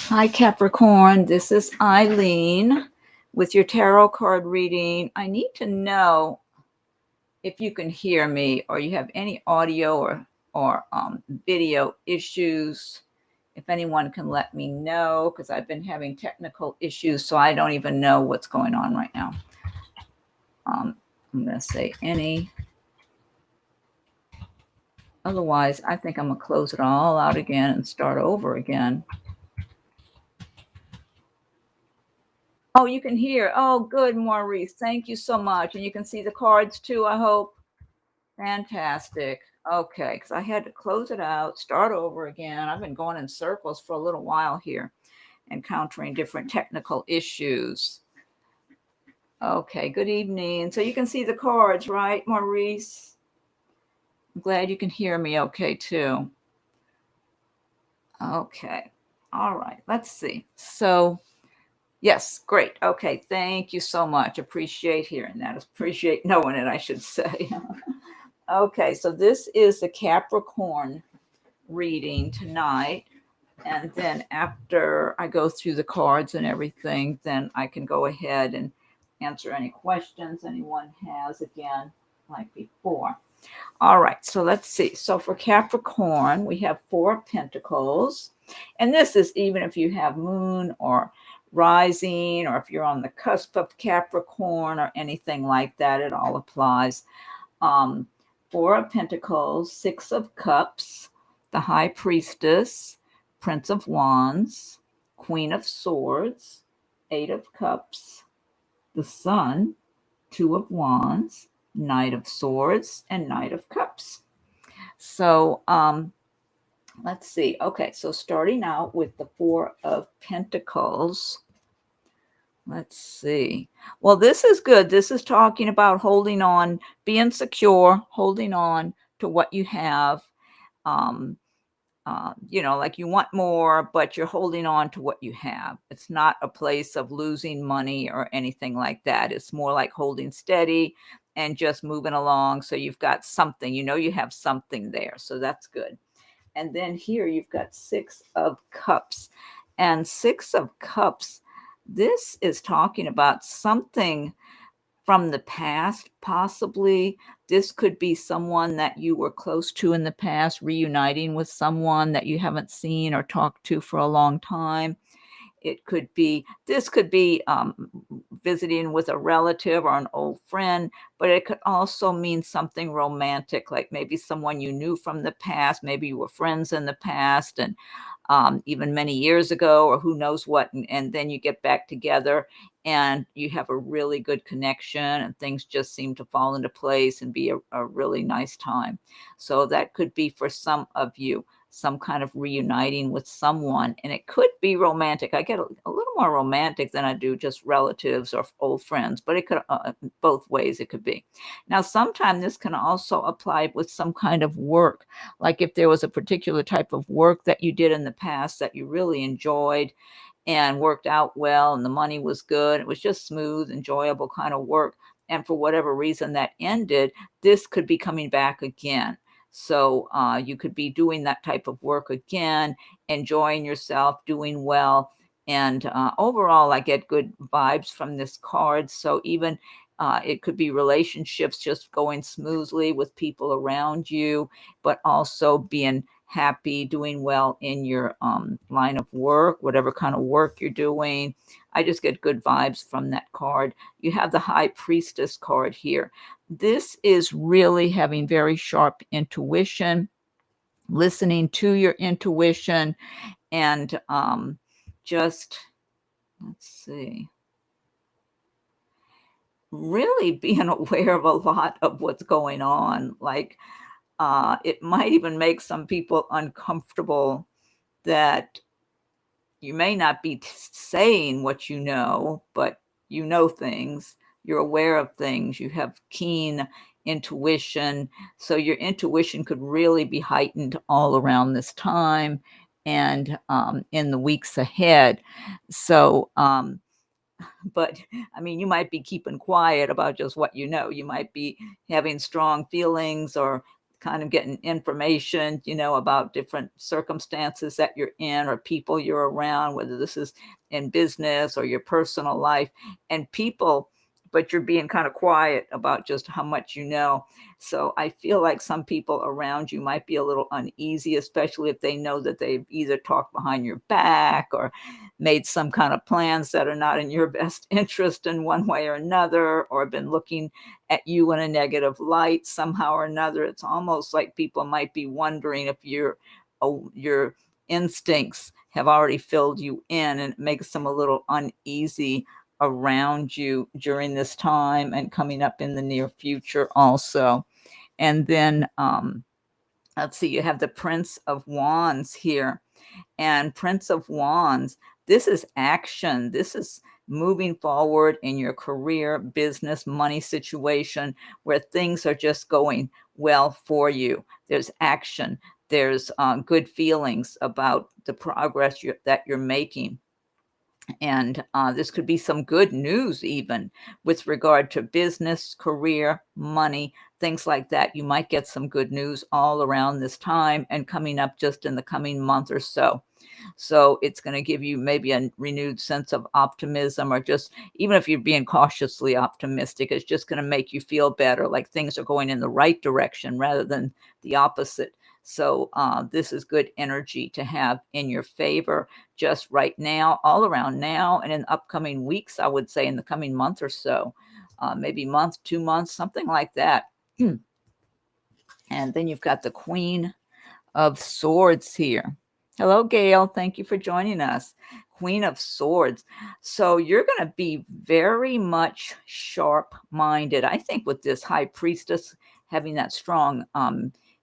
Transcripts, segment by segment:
Hi, Capricorn. This is Eileen with your tarot card reading. I need to know if you can hear me or you have any audio or video issues. If anyone can let me know, because I've been having technical issues, so I don't even know what's going on right now. I'm going to say any. Otherwise, I think I'm going to close it all out again and start over again. Oh, you can hear. Oh, good, Maurice. Thank you so much. And you can see the cards too, I hope. Fantastic. Okay, because I had to close it out, start over again. I've been going in circles for a little while here, encountering different technical issues. Okay, good evening. So you can see the cards, right, Maurice? I'm glad you can hear me okay, too. Okay. All right, let's see. So, yes, great. Okay, thank you so much. Appreciate hearing that. Appreciate knowing it, I should say. Okay, so this is the Capricorn reading tonight. And then after I go through the cards and everything, then I can go ahead and answer any questions anyone has again, like before. All right, so let's see. So for Capricorn, we have 4 of Pentacles. And this is even if you have moon or rising, or if you're on the cusp of Capricorn or anything like that, it all applies. 4 of Pentacles, 6 of Cups, the High Priestess, Prince of Wands, Queen of Swords, 8 of Cups, the Sun, 2 of Wands, Knight of Swords, and Knight of Cups. So let's see. Okay, so starting out with the 4 of Pentacles. Let's see. Well, this is good. This is talking about holding on, being secure, holding on to what you have. Like you want more, but you're holding on to what you have. It's not a place of losing money or anything like that. It's more like holding steady and just moving along. So you've got something, you have something there. So that's good. And then here you've got 6 of Cups. And 6 of Cups, this is talking about something from the past, possibly. This could be someone that you were close to in the past, reuniting with someone that you haven't seen or talked to for a long time. This could be visiting with a relative or an old friend, but it could also mean something romantic, like maybe someone you knew from the past, maybe you were friends in the past, and even many years ago, or who knows what, and then you get back together and you have a really good connection and things just seem to fall into place and be a really nice time. So that could be for some of you, some kind of reuniting with someone, and it could be romantic. I get a little more romantic than I do just relatives or old friends, but it could both ways it could be. Now, sometimes this can also apply with some kind of work, like if there was a particular type of work that you did in the past that you really enjoyed and worked out well, and the money was good. It was just smooth, enjoyable kind of work. And for whatever reason that ended, this could be coming back again. So you could be doing that type of work again, enjoying yourself, doing well. And overall, I get good vibes from this card. So even it could be relationships just going smoothly with people around you, but also being happy, doing well in your line of work, whatever kind of work you're doing. I just get good vibes from that card. You have the High Priestess card here. This is really having very sharp intuition, listening to your intuition, and just, let's see, really being aware of a lot of what's going on. Like, it might even make some people uncomfortable that you may not be saying what you know, but you know things. You're aware of things. You have keen intuition. So your intuition could really be heightened all around this time and in the weeks ahead. So, but I mean, you might be keeping quiet about just what you know. You might be having strong feelings or kind of getting information, about different circumstances that you're in or people you're around, whether this is in business or your personal life, and people, but you're being kind of quiet about just how much you know. So I feel like some people around you might be a little uneasy, especially if they know that they've either talked behind your back or made some kind of plans that are not in your best interest in one way or another, or been looking at you in a negative light somehow or another. It's almost like people might be wondering if your instincts have already filled you in, and it makes them a little uneasy around you during this time and coming up in the near future also. And then let's see, you have the Prince of Wands here. And Prince of Wands, this is action. This is moving forward in your career, business, money situation where things are just going well for you. There's action. There's good feelings about the progress that you're making. And this could be some good news even with regard to business, career, money, things like that. You might get some good news all around this time and coming up just in the coming month or so. So it's going to give you maybe a renewed sense of optimism, or just even if you're being cautiously optimistic, it's just going to make you feel better, like things are going in the right direction rather than the opposite. So this is good energy to have in your favor just right now, all around now, and in upcoming weeks, I would say in the coming month or so, maybe month, 2 months, something like that. And then you've got the Queen of Swords here. Hello, Gail. Thank you for joining us. Queen of Swords. So you're going to be very much sharp-minded. I think with this High Priestess having that strong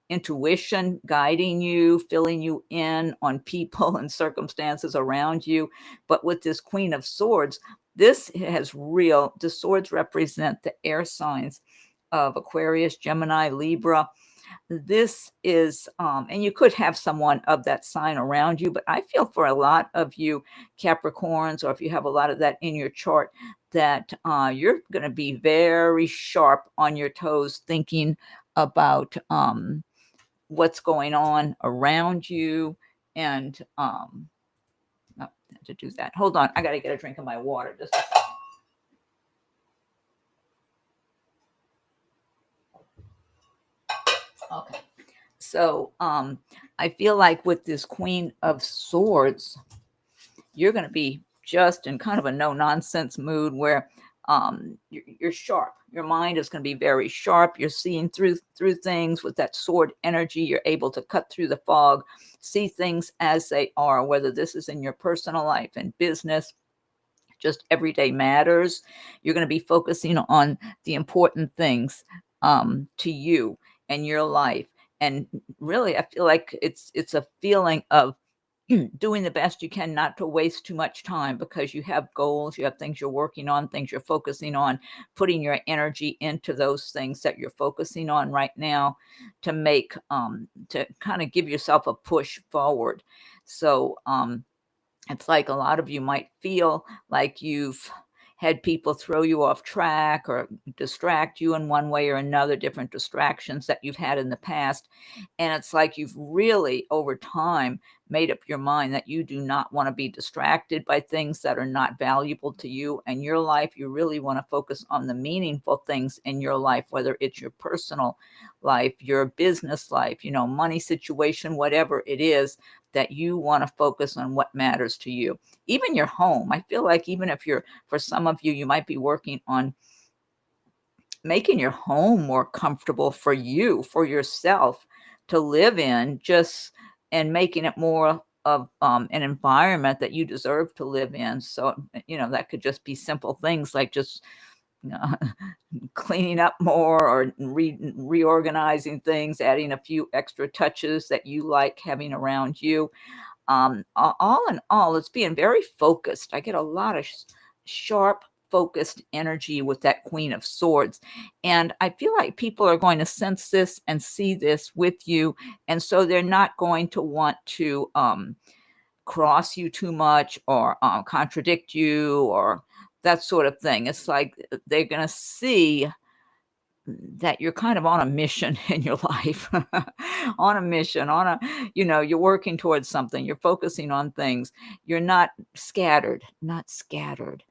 intuition guiding you, filling you in on people and circumstances around you. But with this Queen of Swords, this has the swords represent the air signs of Aquarius, Gemini, Libra. This is, and you could have someone of that sign around you, but I feel for a lot of you Capricorns, or if you have a lot of that in your chart, that you're going to be very sharp on your toes, thinking about what's going on around you. And to do that, hold on, I got to get a drink of my water. Just okay. So I feel like with this Queen of Swords, you're going to be just in kind of a no-nonsense mood where you're sharp. Your mind is going to be very sharp. You're seeing through things with that sword energy. You're able to cut through the fog, see things as they are, whether this is in your personal life and business, just everyday matters. You're going to be focusing on the important things to you and your life. And really, I feel like it's a feeling of doing the best you can not to waste too much time, because you have goals, you have things you're working on, things you're focusing on, putting your energy into those things that you're focusing on right now to make to kind of give yourself a push forward. So it's like a lot of you might feel like you've had people throw you off track or distract you in one way or another, different distractions that you've had in the past. And it's like you've really, over time, made up your mind that you do not want to be distracted by things that are not valuable to you and your life. You really want to focus on the meaningful things in your life, whether it's your personal life, your business life, money situation, whatever it is, that you want to focus on what matters to you. Even your home. I feel like even if for some of you, you might be working on making your home more comfortable for you, for yourself to live in, and making it more of an environment that you deserve to live in. So, that could just be simple things like just cleaning up more, or reorganizing things, adding a few extra touches that you like having around you. All in all, it's being very focused. I get a lot of sharp, focused energy with that Queen of Swords. And I feel like people are going to sense this and see this with you. And so they're not going to want to cross you too much, or contradict you, or that sort of thing. It's like they're going to see that you're kind of on a mission in your life, on a mission, on a, you're working towards something, you're focusing on things, you're not scattered, not scattered.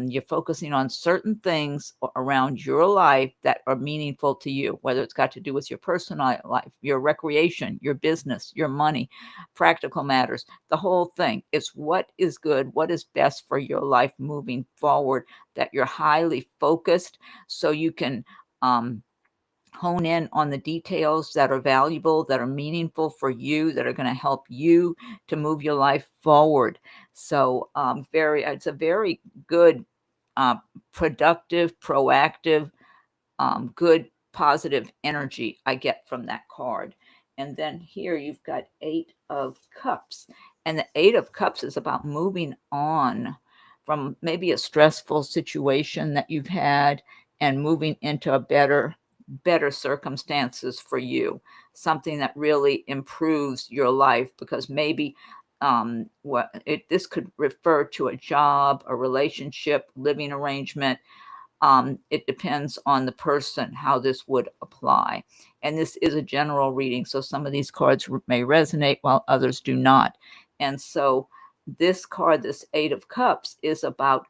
You're focusing on certain things around your life that are meaningful to you, whether it's got to do with your personal life, your recreation, your business, your money, practical matters, the whole thing. It's what is good, what is best for your life moving forward, that you're highly focused so you can um, hone in on the details that are valuable, that are meaningful for you, that are going to help you to move your life forward. So it's a very good, uh, productive, proactive, good, positive energy I get from that card. And then here you've got 8 of Cups. And the 8 of Cups is about moving on from maybe a stressful situation that you've had and moving into a better circumstances for you, something that really improves your life, because maybe this could refer to a job, a relationship, living arrangement. It depends on the person how this would apply. And this is a general reading, so some of these cards may resonate while others do not. And so this card, this 8 of Cups, is about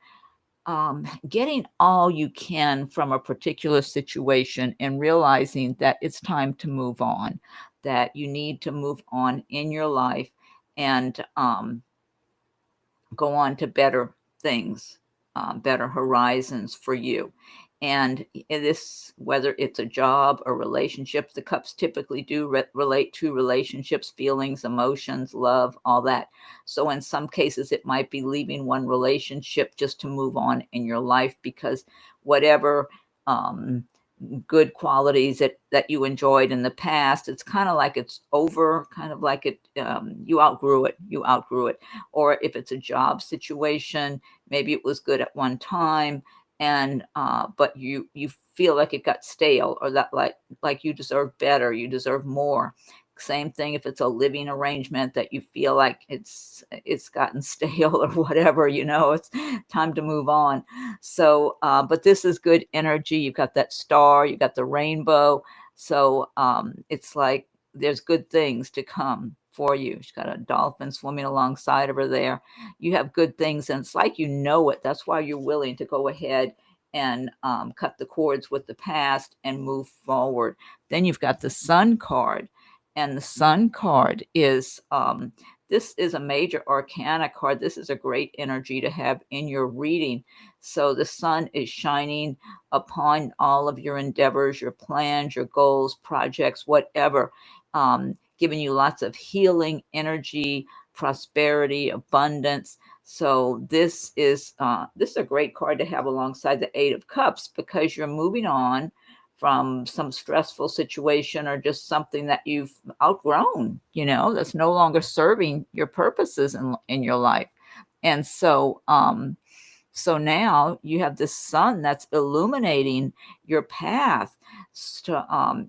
getting all you can from a particular situation and realizing that it's time to move on, that you need to move on in your life and go on to better things, better horizons for you. And this, whether it's a job or relationship, the cups typically do relate to relationships, feelings, emotions, love, all that. So in some cases, it might be leaving one relationship just to move on in your life, because whatever um, good qualities that you enjoyed in the past, it's kind of like it's over, kind of like you outgrew it. Or if it's a job situation, maybe it was good at one time, and but you feel like it got stale, or that like you deserve better, you deserve more. Same thing if it's a living arrangement that you feel like it's gotten stale or whatever, it's time to move on. So but this is good energy. You've got that star, you've got the rainbow. So it's like there's good things to come for you. She's got a dolphin swimming alongside of her there. You have good things, and it's like it. That's why you're willing to go ahead and cut the cords with the past and move forward. Then you've got the Sun card, and the Sun card is this is a major arcana card. This is a great energy to have in your reading. So the sun is shining upon all of your endeavors, your plans, your goals, projects, whatever, giving you lots of healing energy, prosperity, abundance. So this is a great card to have alongside the 8 of Cups, because you're moving on from some stressful situation, or just something that you've outgrown, that's no longer serving your purposes in your life. And so now you have this sun that's illuminating your path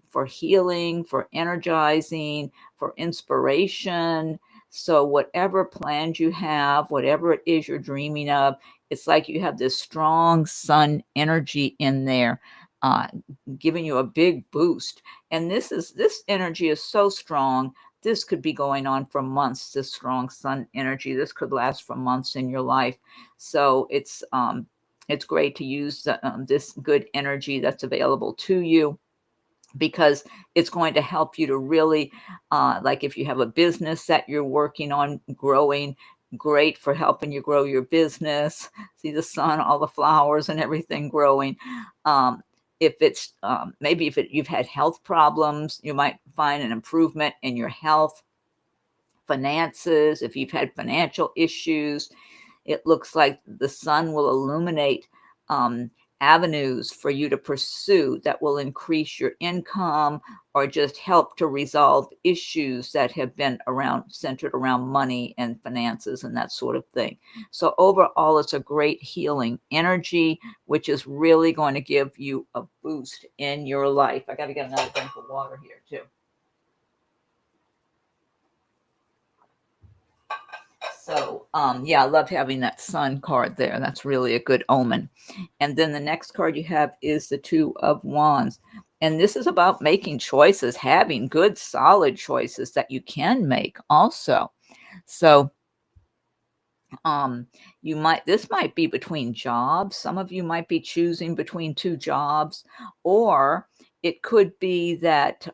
for healing, for energizing, for inspiration. So whatever plans you have, whatever it is you're dreaming of, it's like you have this strong sun energy in there, uh, giving you a big boost. And this energy is so strong. This could be going on for months. This strong sun energy, this could last for months in your life. So it's great to use this good energy that's available to you, because it's going to help you to really, like if you have a business that you're working on growing, great for helping you grow your business. See the sun, all the flowers and everything growing. If it's maybe if you've had health problems, you might find an improvement in your health, finances. If you've had financial issues, it looks like the sun will illuminate avenues for you to pursue that will increase your income, or just help to resolve issues that have been centered around money and finances and that sort of thing. So overall, it's a great healing energy, which is really going to give you a boost in your life. I got to get another drink of water here too. So, yeah, I love having that sun card there. That's really a good omen. And then the next card you have is the Two of Wands. And this is about making choices, having good, solid choices that you can make also. So, this might be between jobs. Some of you might be choosing between two jobs, or it could be that,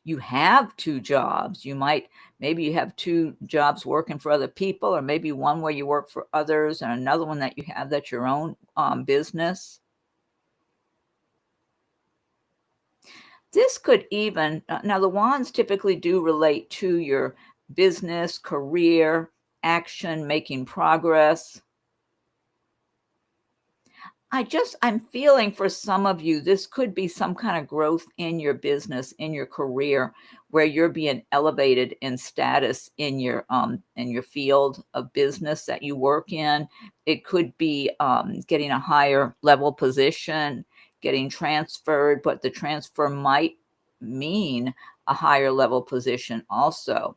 you have two jobs. Maybe you have two jobs working for other people, or maybe one where you work for others and another one that you have that's your own business. This could even, now the wands typically do relate to your business, career, action, making progress. I'm feeling for some of you, this could be some kind of growth in your business, in your career, where you're being elevated in status in your field of business that you work in. It could be getting a higher level position, getting transferred, but the transfer might mean a higher level position also.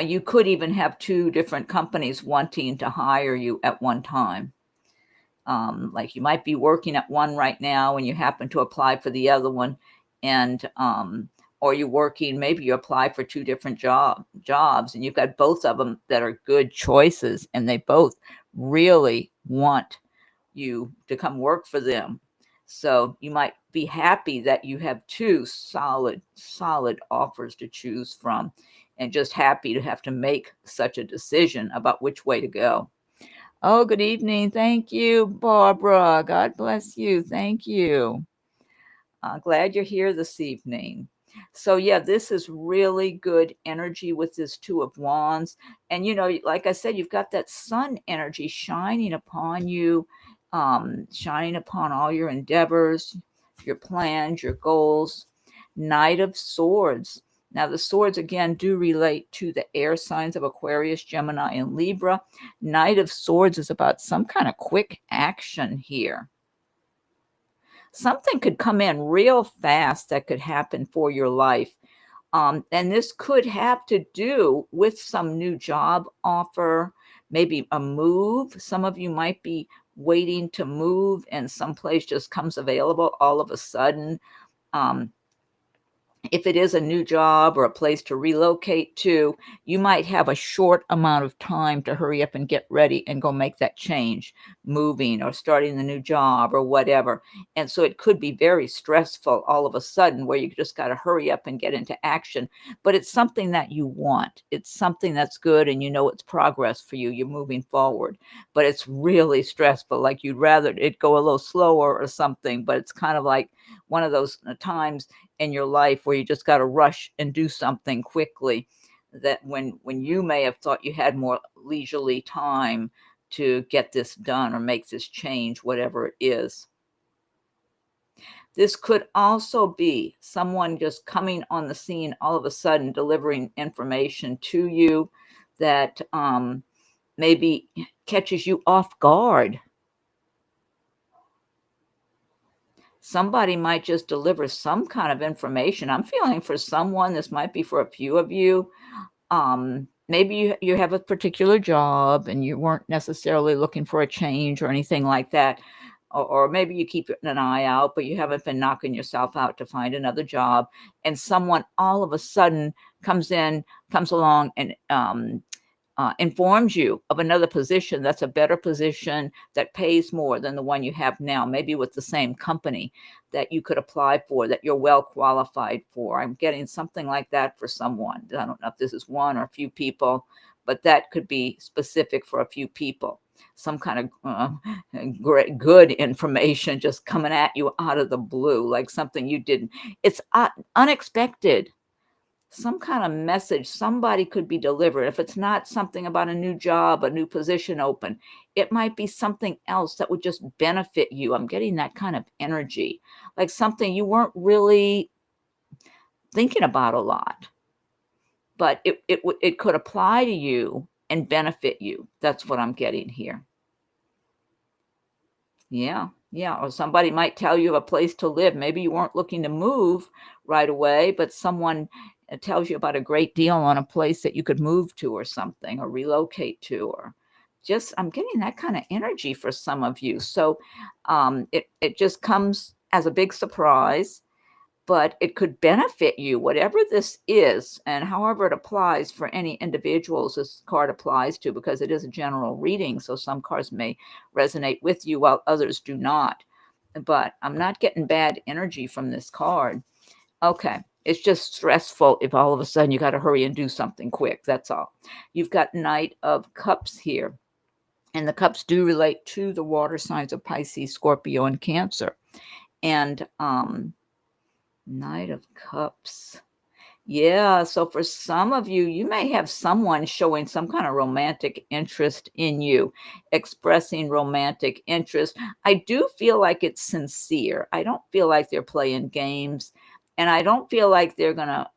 You could even have two different companies wanting to hire you at one time. Like you might be working at one right now and you happen to apply for the other one, and or you're working, maybe you apply for two different jobs and you've got both of them that are good choices and they both really want you to come work for them. So you might be happy that you have two solid offers to choose from, and just happy to have to make such a decision about which way to go. Oh, good evening. Thank you, Barbara. God bless you. Thank you. Glad you're here this evening. So, yeah, this is really good energy with this Two of Wands. And, like I said, you've got that sun energy shining upon you, shining upon all your endeavors, your plans, your goals. Knight of Swords. Now, the swords again do relate to the air signs of Aquarius, Gemini, and Libra. Knight of Swords is about some kind of quick action here. Something could come in real fast that could happen for your life. And this could have to do with some new job offer, maybe a move. Some of you might be waiting to move and someplace just comes available all of a sudden. If it is a new job or a place to relocate to, you might have a short amount of time to hurry up and get ready and go make that change, moving or starting the new job or whatever. And so it could be very stressful all of a sudden, where you just got to hurry up and get into action. But it's something that you want. It's something that's good, and it's progress for you. You're moving forward. But it's really stressful. Like you'd rather it go a little slower or something, but it's kind of like one of those times in your life where you just got to rush and do something quickly, that when you may have thought you had more leisurely time to get this done or make this change, whatever it is. This could also be someone just coming on the scene all of a sudden, delivering information to you that maybe catches you off guard. Somebody might just deliver some kind of information. I'm feeling for someone, this might be for a few of you. Maybe you have a particular job and you weren't necessarily looking for a change or anything like that. Or maybe you keep an eye out, but you haven't been knocking yourself out to find another job. And someone all of a sudden comes along and informs you of another position that's a better position, that pays more than the one you have now, maybe with the same company, that you could apply for, that you're well qualified for. I'm getting something like that for someone. I don't know if this is one or a few people, but that could be specific for a few people. Some kind of great, good information just coming at you out of the blue, like something you didn't. It's unexpected. Some kind of message somebody could be delivered. If it's not something about a new job, a new position open, it might be something else that would just benefit you. I'm getting that kind of energy, like something you weren't really thinking about a lot, but it could apply to you and benefit you. That's what I'm getting here. Yeah. Yeah, or somebody might tell you a place to live. Maybe you weren't looking to move right away, but someone tells you about a great deal on a place that you could move to or something, or relocate to, or just I'm getting that kind of energy for some of you. So it just comes as a big surprise, but it could benefit you, whatever this is, and however it applies for any individuals this card applies to, because it is a general reading. So some cards may resonate with you while others do not. But I'm not getting bad energy from this card. Okay. It's just stressful if all of a sudden you got to hurry and do something quick. That's all. You've got Knight of Cups here. And the cups do relate to the water signs of Pisces, Scorpio, and Cancer. And Knight of Cups. Yeah, so for some of you, you may have someone showing some kind of romantic interest in you, expressing romantic interest. I do feel like it's sincere. I don't feel like they're playing games. And I don't feel like they're gonna,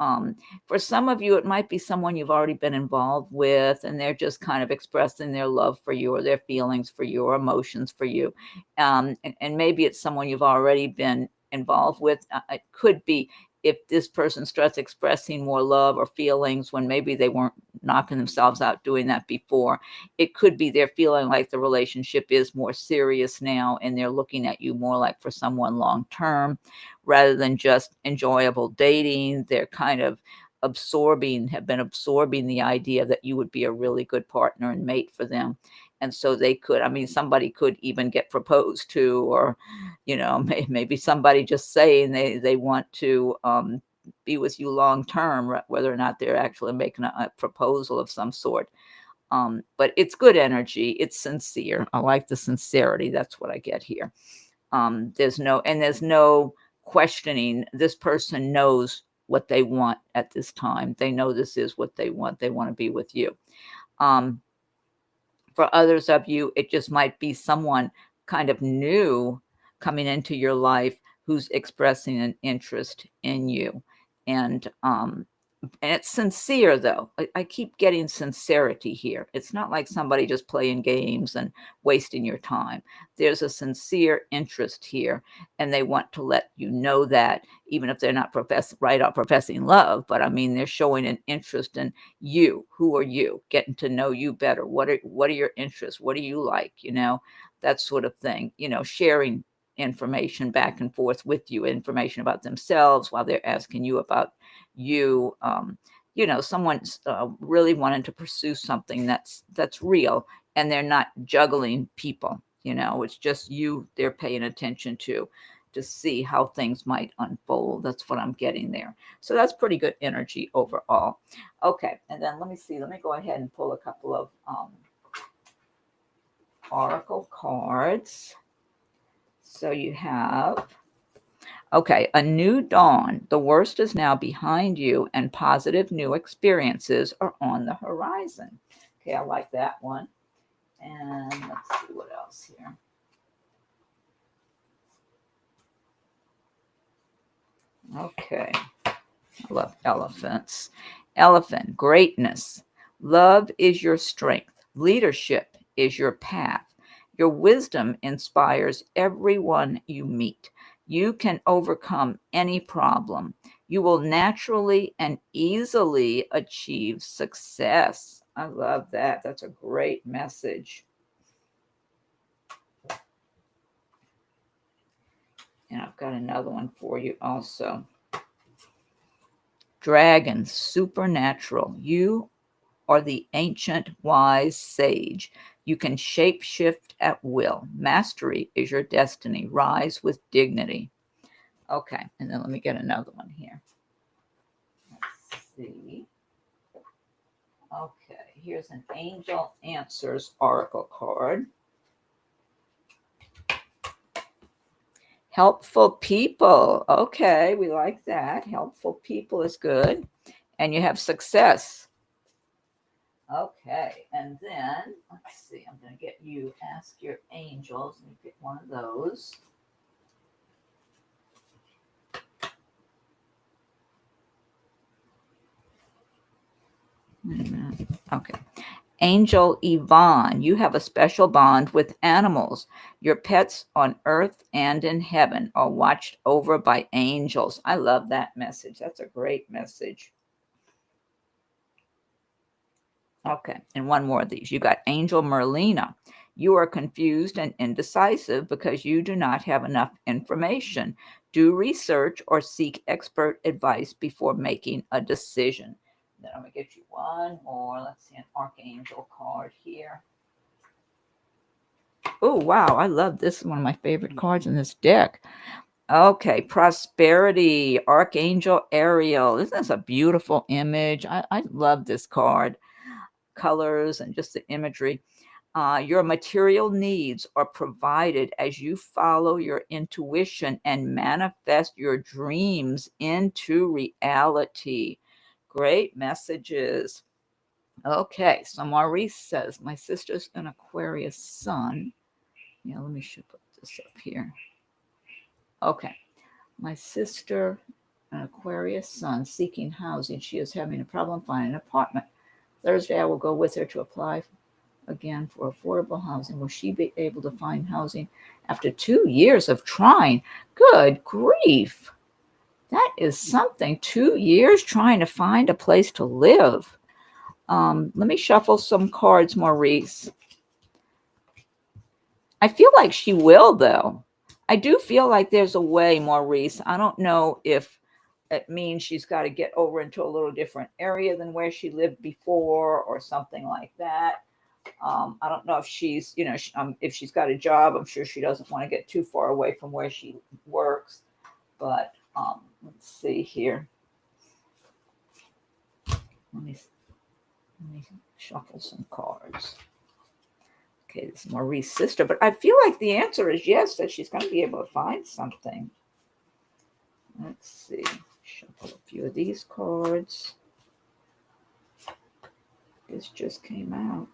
for some of you, it might be someone you've already been involved with, and they're just kind of expressing their love for you or their feelings for you or emotions for you. And maybe it's someone you've already been involved with. It could be if this person starts expressing more love or feelings when maybe they weren't knocking themselves out doing that before, it could be they're feeling like the relationship is more serious now and they're looking at you more like for someone long term rather than just enjoyable dating. They're kind of have been absorbing the idea that you would be a really good partner and mate for them. And so they could, I mean, somebody could even get proposed to, or maybe somebody just saying they want to be with you long term, whether or not they're actually making a proposal of some sort. But it's good energy. It's sincere. I like the sincerity. That's what I get here. There's no questioning. This person knows what they want at this time. They know this is what they want. They want to be with you. Um, for others of you, it just might be someone kind of new coming into your life who's expressing an interest in you. And it's sincere, though. I keep getting sincerity here. It's not like somebody just playing games and wasting your time. There's a sincere interest here, and they want to let you know that, even if they're not right out professing love. But I mean, they're showing an interest in you. Who are you? Getting to know you better. What are your interests? What do you like? That sort of thing. Sharing information back and forth with you, information about themselves while they're asking you about you. Someone's really wanting to pursue something that's real, and they're not juggling people. It's just you they're paying attention to see how things might unfold. That's what I'm getting there. So that's pretty good energy overall. Okay, and then let me go ahead and pull a couple of oracle cards. So you have, okay, a new dawn. The worst is now behind you, and positive new experiences are on the horizon. Okay, I like that one. And let's see what else here. Okay, I love elephants. Elephant, greatness. Love is your strength. Leadership is your path. Your wisdom inspires everyone you meet. You can overcome any problem. You will naturally and easily achieve success. I love that. That's a great message. And I've got another one for you also. Dragon, supernatural. You are the ancient wise sage. You can shape shift at will. Mastery is your destiny. Rise with dignity. Okay, and then let me get another one here. Let's see. Okay, here's an Angel Answers Oracle card. Helpful people. Okay, we like that. Helpful people is good. And you have success. Okay, and then let's see. I'm going to get you, ask your angels. Let me pick one of those. Wait a minute. Okay. Angel Yvonne, you have a special bond with animals. Your pets on earth and in heaven are watched over by angels. I love that message. That's a great message. Okay, and one more of these. You got Angel Merlina. You are confused and indecisive because you do not have enough information. Do research or seek expert advice before making a decision. Then I'm going to get you one more. Let's see, an Archangel card here. Oh, wow. I love this. One of my favorite cards in this deck. Okay, Prosperity, Archangel Ariel. Isn't this a beautiful image? I love this card. Colors and just the imagery. Your material needs are provided as you follow your intuition and manifest your dreams into reality. Great messages. Okay, so Maurice says, my sister's an Aquarius sun. Yeah, let me put this up here. Okay, my sister, an Aquarius sun, seeking housing. She is having a problem finding an apartment. Thursday, I will go with her to apply again for affordable housing. Will she be able to find housing after 2 years of trying? Good grief. That is something. 2 years trying to find a place to live. Let me shuffle some cards, Maurice. I feel like she will, though. I do feel like there's a way, Maurice. I don't know if it means she's got to get over into a little different area than where she lived before or something like that. I don't know if she's, if she's got a job. I'm sure she doesn't want to get too far away from where she works. But let's see here. Let me shuffle some cards. Okay, this is Maurice's sister, but I feel like the answer is yes, that she's going to be able to find something. Let's see. Shuffle a few of these cards. This just came out.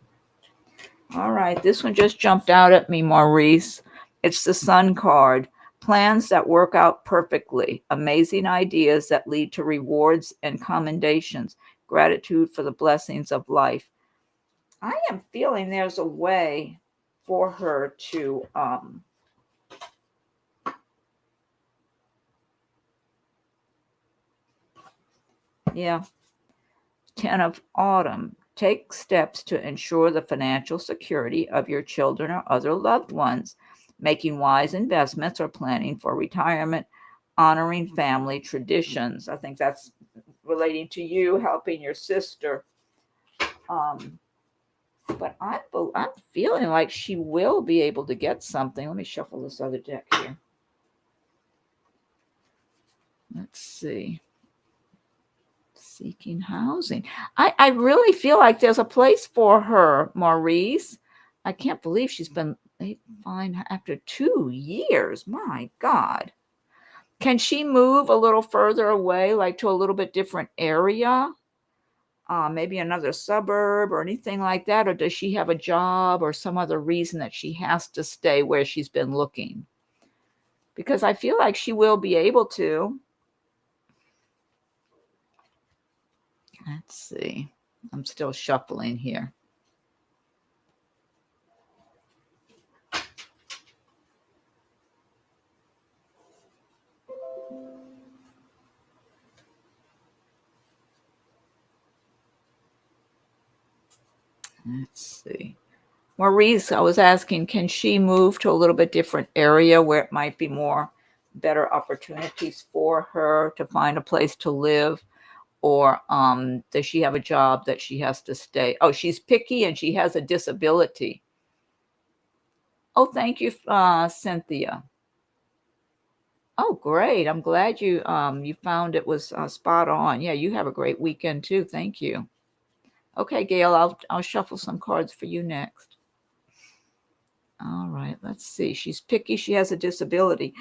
All right, this one just jumped out at me, Maurice. It's the Sun card. Plans that work out perfectly. Amazing ideas that lead to rewards and commendations. Gratitude for the blessings of life. I am feeling there's a way for her to yeah. 10 of Autumn. Take steps to ensure the financial security of your children or other loved ones, making wise investments or planning for retirement, honoring family traditions. I think that's relating to you helping your sister. But I'm feeling like she will be able to get something. Let me shuffle this other deck here. Let's see. Seeking housing. I really feel like there's a place for her, Maurice. I can't believe she's been fine after 2 years. My God. Can she move a little further away, like to a little bit different area? Maybe another suburb or anything like that? Or does she have a job or some other reason that she has to stay where she's been looking? Because I feel like she will be able to. Let's see. I'm still shuffling here. Let's see. Maurice, I was asking, can she move to a little bit different area where it might be more better opportunities for her to find a place to live? Or does she have a job that she has to stay? Oh, she's picky and she has a disability. Oh, thank you, Cynthia. Oh, great. I'm glad you found it was spot on. Yeah, you have a great weekend too. Thank you. Okay, Gail, I'll shuffle some cards for you next. All right, let's see. She's picky. She has a disability.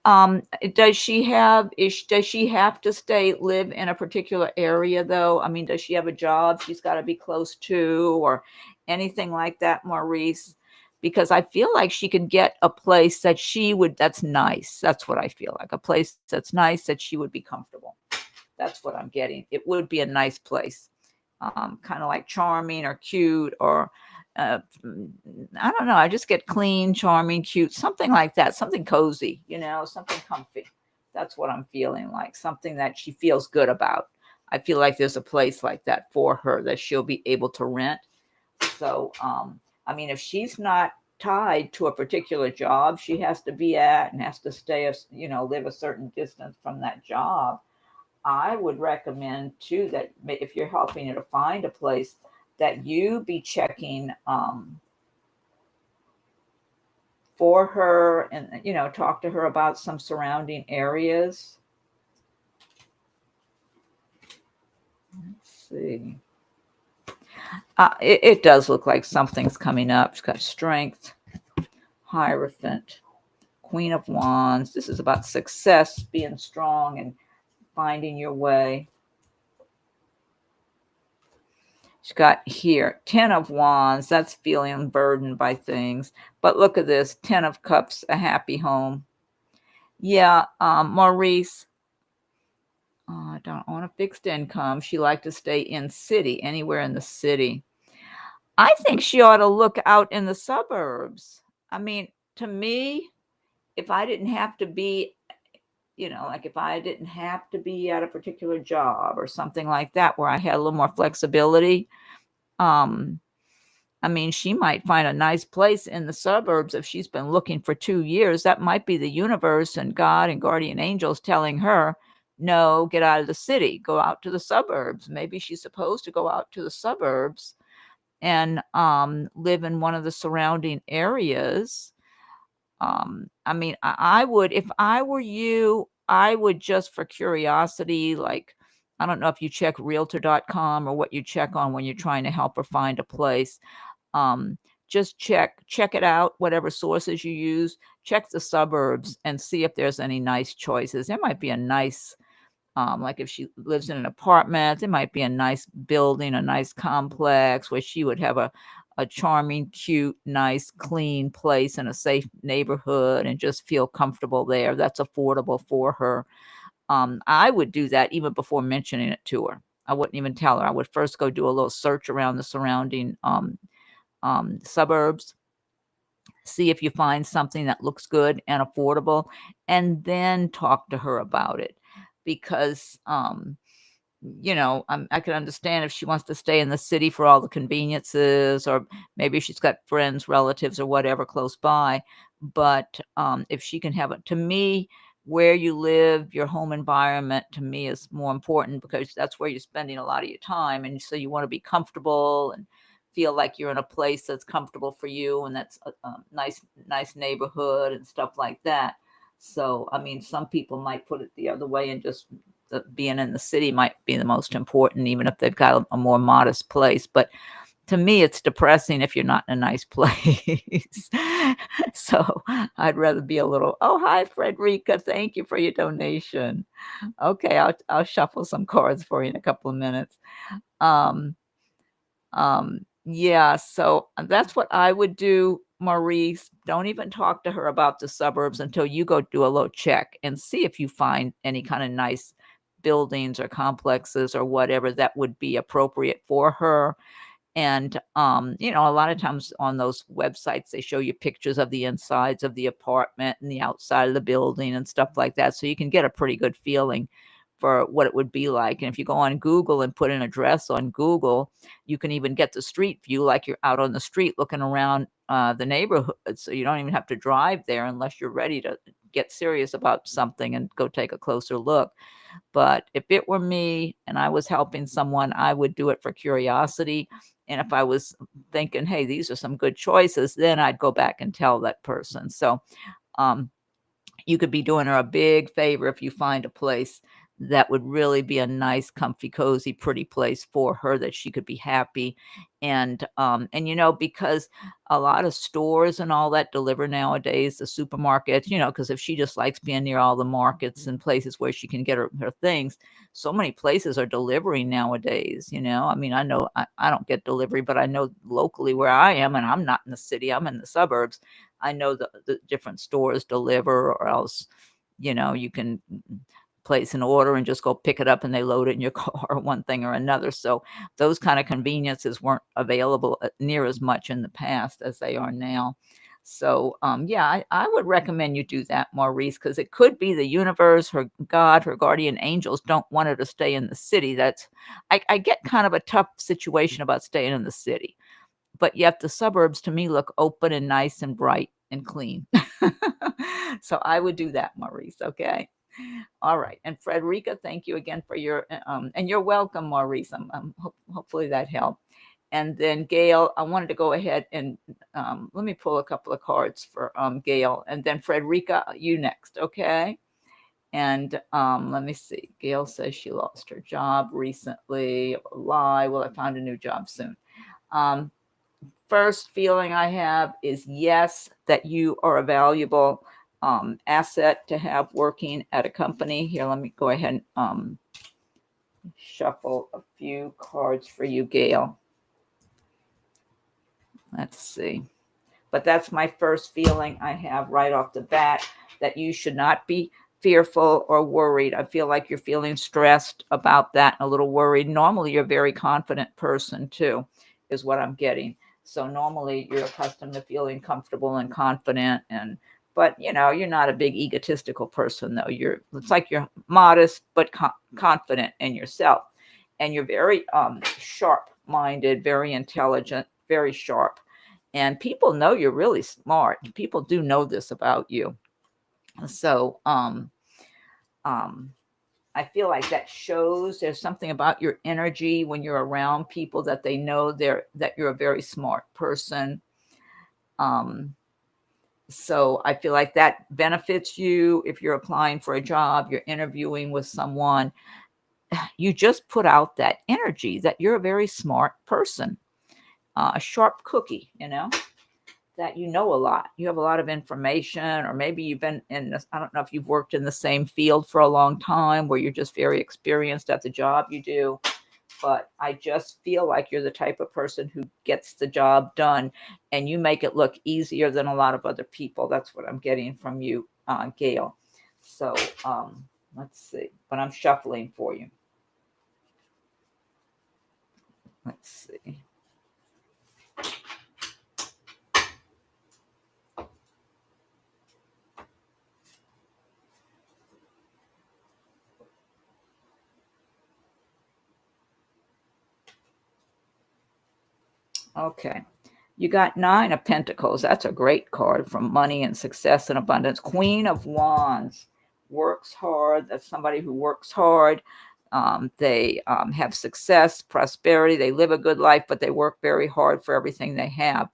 Does she have to live in a particular area though? I mean, does she have a job she's got to be close to or anything like that, Maurice? Because I feel like she could get a place that's nice. That's what I feel like. A place that's nice that she would be comfortable. That's what I'm getting. It would be a nice place. kind of like charming or cute, or I don't know. I just get clean, charming, cute, something like that, something cozy, something comfy. That's what I'm feeling like, something that she feels good about. I feel like there's a place like that for her that she'll be able to rent. So, I mean, if she's not tied to a particular job she has to be at and has to stay, live a certain distance from that job, I would recommend too that if you're helping her to find a place, that you be checking for her, and talk to her about some surrounding areas. Let's see. It does look like something's coming up. It's got Strength, Hierophant, Queen of Wands. This is about success, being strong and finding your way. She's got here 10 of Wands. That's feeling burdened by things. But look at this, 10 of Cups, a happy home. Yeah, Maurice, I don't want a fixed income. She liked to stay in city, anywhere in the city. I think she ought to look out in the suburbs. I mean, to me, if I didn't have to be, like if I didn't have to be at a particular job or something like that, where I had a little more flexibility, I mean, she might find a nice place in the suburbs if she's been looking for 2 years. That might be the universe and God and guardian angels telling her, no, get out of the city, go out to the suburbs. Maybe she's supposed to go out to the suburbs and live in one of the surrounding areas. I mean, I would, if I were you, I would just for curiosity, like, I don't know if you check realtor.com or what you check on when you're trying to help her find a place. Um, just check it out, whatever sources you use, check the suburbs and see if there's any nice choices. There might be a nice, like if she lives in an apartment, there might be a nice building, a nice complex where she would have a charming, cute, nice, clean place in a safe neighborhood and just feel comfortable there. That's affordable for her. I would do that even before mentioning it to her. I wouldn't even tell her. I would first go do a little search around the surrounding suburbs, see if you find something that looks good and affordable, and then talk to her about it. Because, I can understand if she wants to stay in the city for all the conveniences, or maybe she's got friends, relatives, or whatever close by. But if she can have it, to me, where you live, your home environment, to me is more important, because that's where you're spending a lot of your time. And so you want to be comfortable and feel like you're in a place that's comfortable for you, and that's a nice neighborhood and stuff like that. So, I mean, some people might put it the other way and just being in the city might be the most important, even if they've got a more modest place. But to me, it's depressing if you're not in a nice place. So I'd rather be a little, oh, hi, Frederica. Thank you for your donation. Okay, I'll shuffle some cards for you in a couple of minutes. Um, yeah, so that's what I would do, Maurice. Don't even talk to her about the suburbs until you go do a little check and see if you find any kind of nice buildings or complexes or whatever that would be appropriate for her. And, a lot of times on those websites, they show you pictures of the insides of the apartment and the outside of the building and stuff like that. So you can get a pretty good feeling for what it would be like. And if you go on Google and put an address on Google, you can even get the street view, like you're out on the street looking around the neighborhood. So you don't even have to drive there unless you're ready to get serious about something and go take a closer look. But if it were me and I was helping someone, I would do it for curiosity. And if I was thinking, hey, these are some good choices, then I'd go back and tell that person. So you could be doing her a big favor if you find a place that would really be a nice, comfy, cozy, pretty place for her, that she could be happy. And because a lot of stores and all that deliver nowadays, the supermarkets, because if she just likes being near all the markets and places where she can get her things, so many places are delivering nowadays. I mean, I know I don't get delivery, but I know locally where I am, and I'm not in the city, I'm in the suburbs. I know the different stores deliver, or else, you can place an order and just go pick it up and they load it in your car, one thing or another. So those kind of conveniences weren't available near as much in the past as they are now. So, yeah, I would recommend you do that, Maurice, because it could be the universe, her God, her guardian angels don't want her to stay in the city. I get kind of a tough situation about staying in the city, but yet the suburbs to me look open and nice and bright and clean. So I would do that, Maurice. Okay. All right. And Frederica, thank you again for your, and you're welcome, Maurice. Hopefully that helped. And then Gail, I wanted to go ahead and let me pull a couple of cards for Gail. And then Frederica, you next, okay? And let me see. Gail says she lost her job recently. Lie. Well, I found a new job soon. First feeling I have is yes, that you are a valuable asset to have working at a company. Here, let me go ahead and shuffle a few cards for you, Gail. Let's see. But that's my first feeling I have right off the bat, that you should not be fearful or worried. I feel like you're feeling stressed about that and a little worried. Normally, you're a very confident person too, is what I'm getting. So normally you're accustomed to feeling comfortable and confident, but you're not a big egotistical person though. It's like you're modest but confident in yourself, and you're very sharp-minded, very intelligent, very sharp. And people know you're really smart. People do know this about you. So I feel like that shows there's something about your energy when you're around people that they know that you're a very smart person. So I feel like that benefits you if you're applying for a job, you're interviewing with someone. You just put out that energy that you're a very smart person, a sharp cookie, that you know a lot. You have a lot of information, or maybe you've been in this, I don't know if you've worked in the same field for a long time where you're just very experienced at the job you do. But I just feel like you're the type of person who gets the job done and you make it look easier than a lot of other people. That's what I'm getting from you, Gail. So let's see. But I'm shuffling for you. Let's see. Okay. You got 9 of Pentacles. That's a great card from money and success and abundance. Queen of Wands works hard. That's somebody who works hard. They have success, prosperity. They live a good life, but they work very hard for everything they have.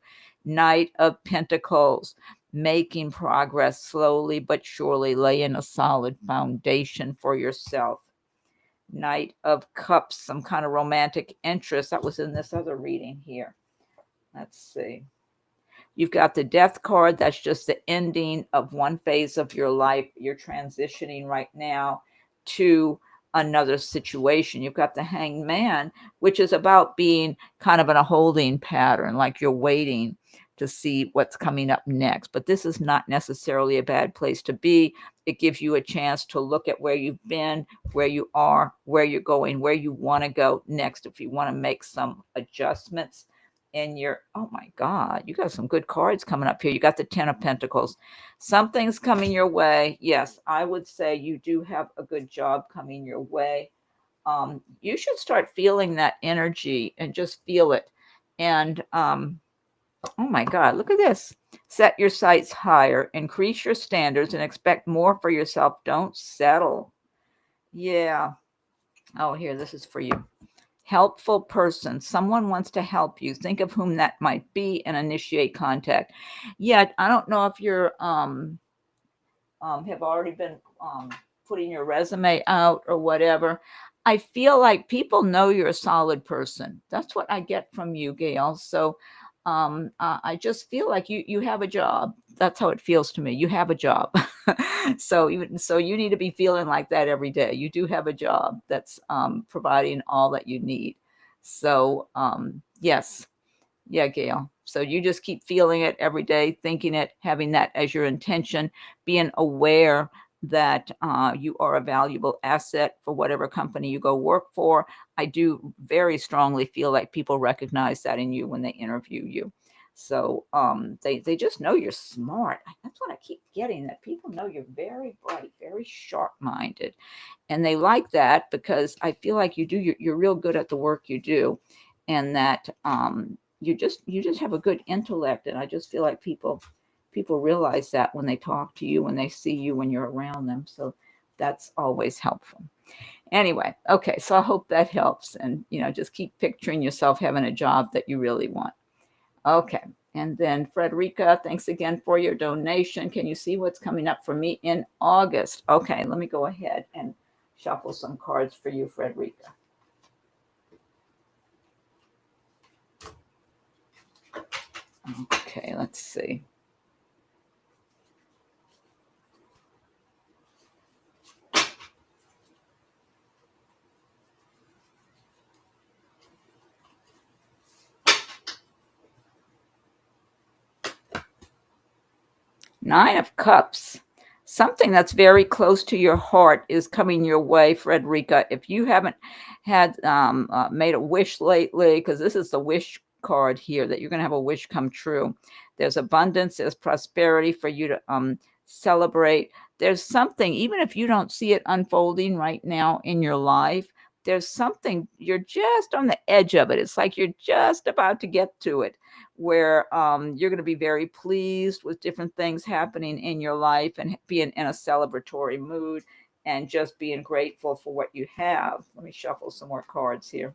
Knight of Pentacles, making progress slowly but surely, laying a solid foundation for yourself. Knight of Cups, some kind of romantic interest. That was in this other reading here. Let's see. You've got the Death card. That's just the ending of one phase of your life. You're transitioning right now to another situation. You've got the Hanged Man, which is about being kind of in a holding pattern, like you're waiting to see what's coming up next. But this is not necessarily a bad place to be. It gives you a chance to look at where you've been, where you are, where you're going, where you want to go next. If you want to make some adjustments in your, oh my God, you got some good cards coming up here. You got the 10 of Pentacles. Something's coming your way. Yes, I would say you do have a good job coming your way. You should start feeling that energy and just feel it. And oh my God, look at this. Set your sights higher, increase your standards, and expect more for yourself. Don't settle. Yeah. Oh, here, this is for you. Helpful person. Someone wants to help you. Think of whom that might be and initiate contact. Yeah, I don't know if you're have already been putting your resume out or whatever. I feel like people know you're a solid person. That's what I get from you, Gail. So I just feel like you have a job. That's how it feels to me. You have a job. So you need to be feeling like that every day. You do have a job that's providing all that you need. So yes. Yeah, Gail. So you just keep feeling it every day, thinking it, having that as your intention, being aware that you are a valuable asset for whatever company you go work for. I do very strongly feel like people recognize that in you when they interview you. So they just know you're smart. That's what I keep getting, that people know you're very bright, very sharp-minded. And they like that because I feel like you're real good at the work you do, and that you just have a good intellect. And I just feel like people realize that when they talk to you, when they see you, when you're around them. So that's always helpful. Anyway, okay, so I hope that helps. And just keep picturing yourself having a job that you really want. Okay. And then Frederica, thanks again for your donation. Can you see what's coming up for me in August? Okay, let me go ahead and shuffle some cards for you, Frederica. Okay, let's see. Nine of Cups. Something that's very close to your heart is coming your way, Frederica. If you haven't had made a wish lately, because this is the wish card here, that you're going to have a wish come true. There's abundance, there's prosperity for you to celebrate. There's something, even if you don't see it unfolding right now in your life, there's something, you're just on the edge of it. It's like you're just about to get to it, where you're going to be very pleased with different things happening in your life and being in a celebratory mood and just being grateful for what you have. Let me shuffle some more cards here.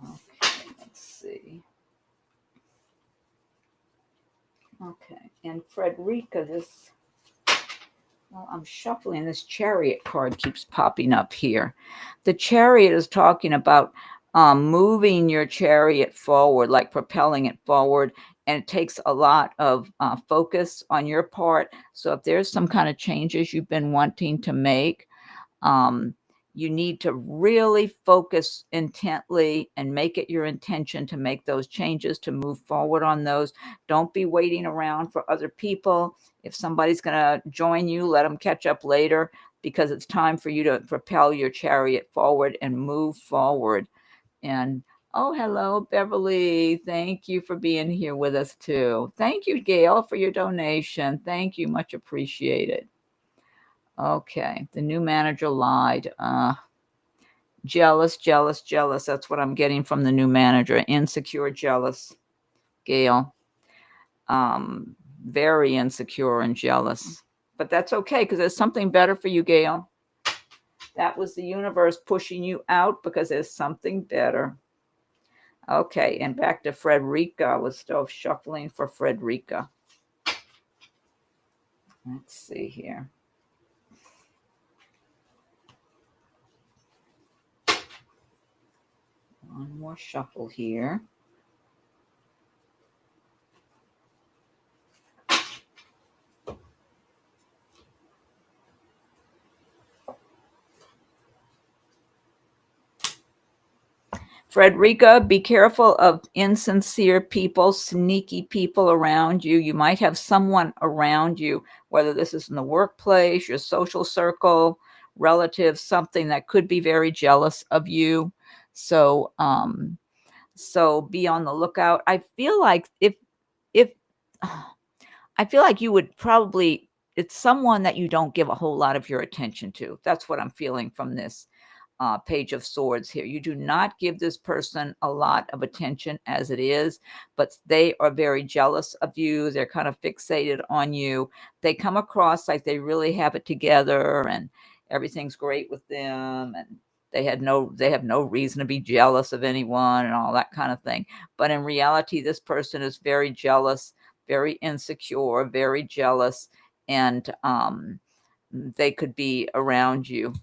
Okay, let's see. Okay, and Frederica, I'm shuffling. This Chariot card keeps popping up here. The Chariot is talking about moving your chariot forward, like propelling it forward. And it takes a lot of focus on your part. So if there's some kind of changes you've been wanting to make, um, you need to really focus intently and make it your intention to make those changes, to move forward on those. Don't be waiting around for other people. If somebody's going to join you, let them catch up later, because it's time for you to propel your chariot forward and move forward. And oh, hello, Beverly. Thank you for being here with us too. Thank you, Gail, for your donation. Thank you. Much appreciated. Okay, the new manager lied. Jealous, jealous, jealous. That's what I'm getting from the new manager. Insecure, jealous, Gail. Very insecure and jealous. But that's okay, because there's something better for you, Gail. That was the universe pushing you out because there's something better. Okay, and back to Frederica. I was still shuffling for Frederica. Let's see here. One more shuffle here. Frederica, be careful of insincere people, sneaky people around you. You might have someone around you, whether this is in the workplace, your social circle, relatives, something that could be very jealous of you. So, so be on the lookout. I feel like if I feel like you would probably, it's someone that you don't give a whole lot of your attention to. That's what I'm feeling from this Page of Swords here. You do not give this person a lot of attention as it is, but they are very jealous of you. They're kind of fixated on you. They come across like they really have it together and everything's great with them, and they have no reason to be jealous of anyone and all that kind of thing. But in reality, this person is very jealous, very insecure, very jealous, and they could be around you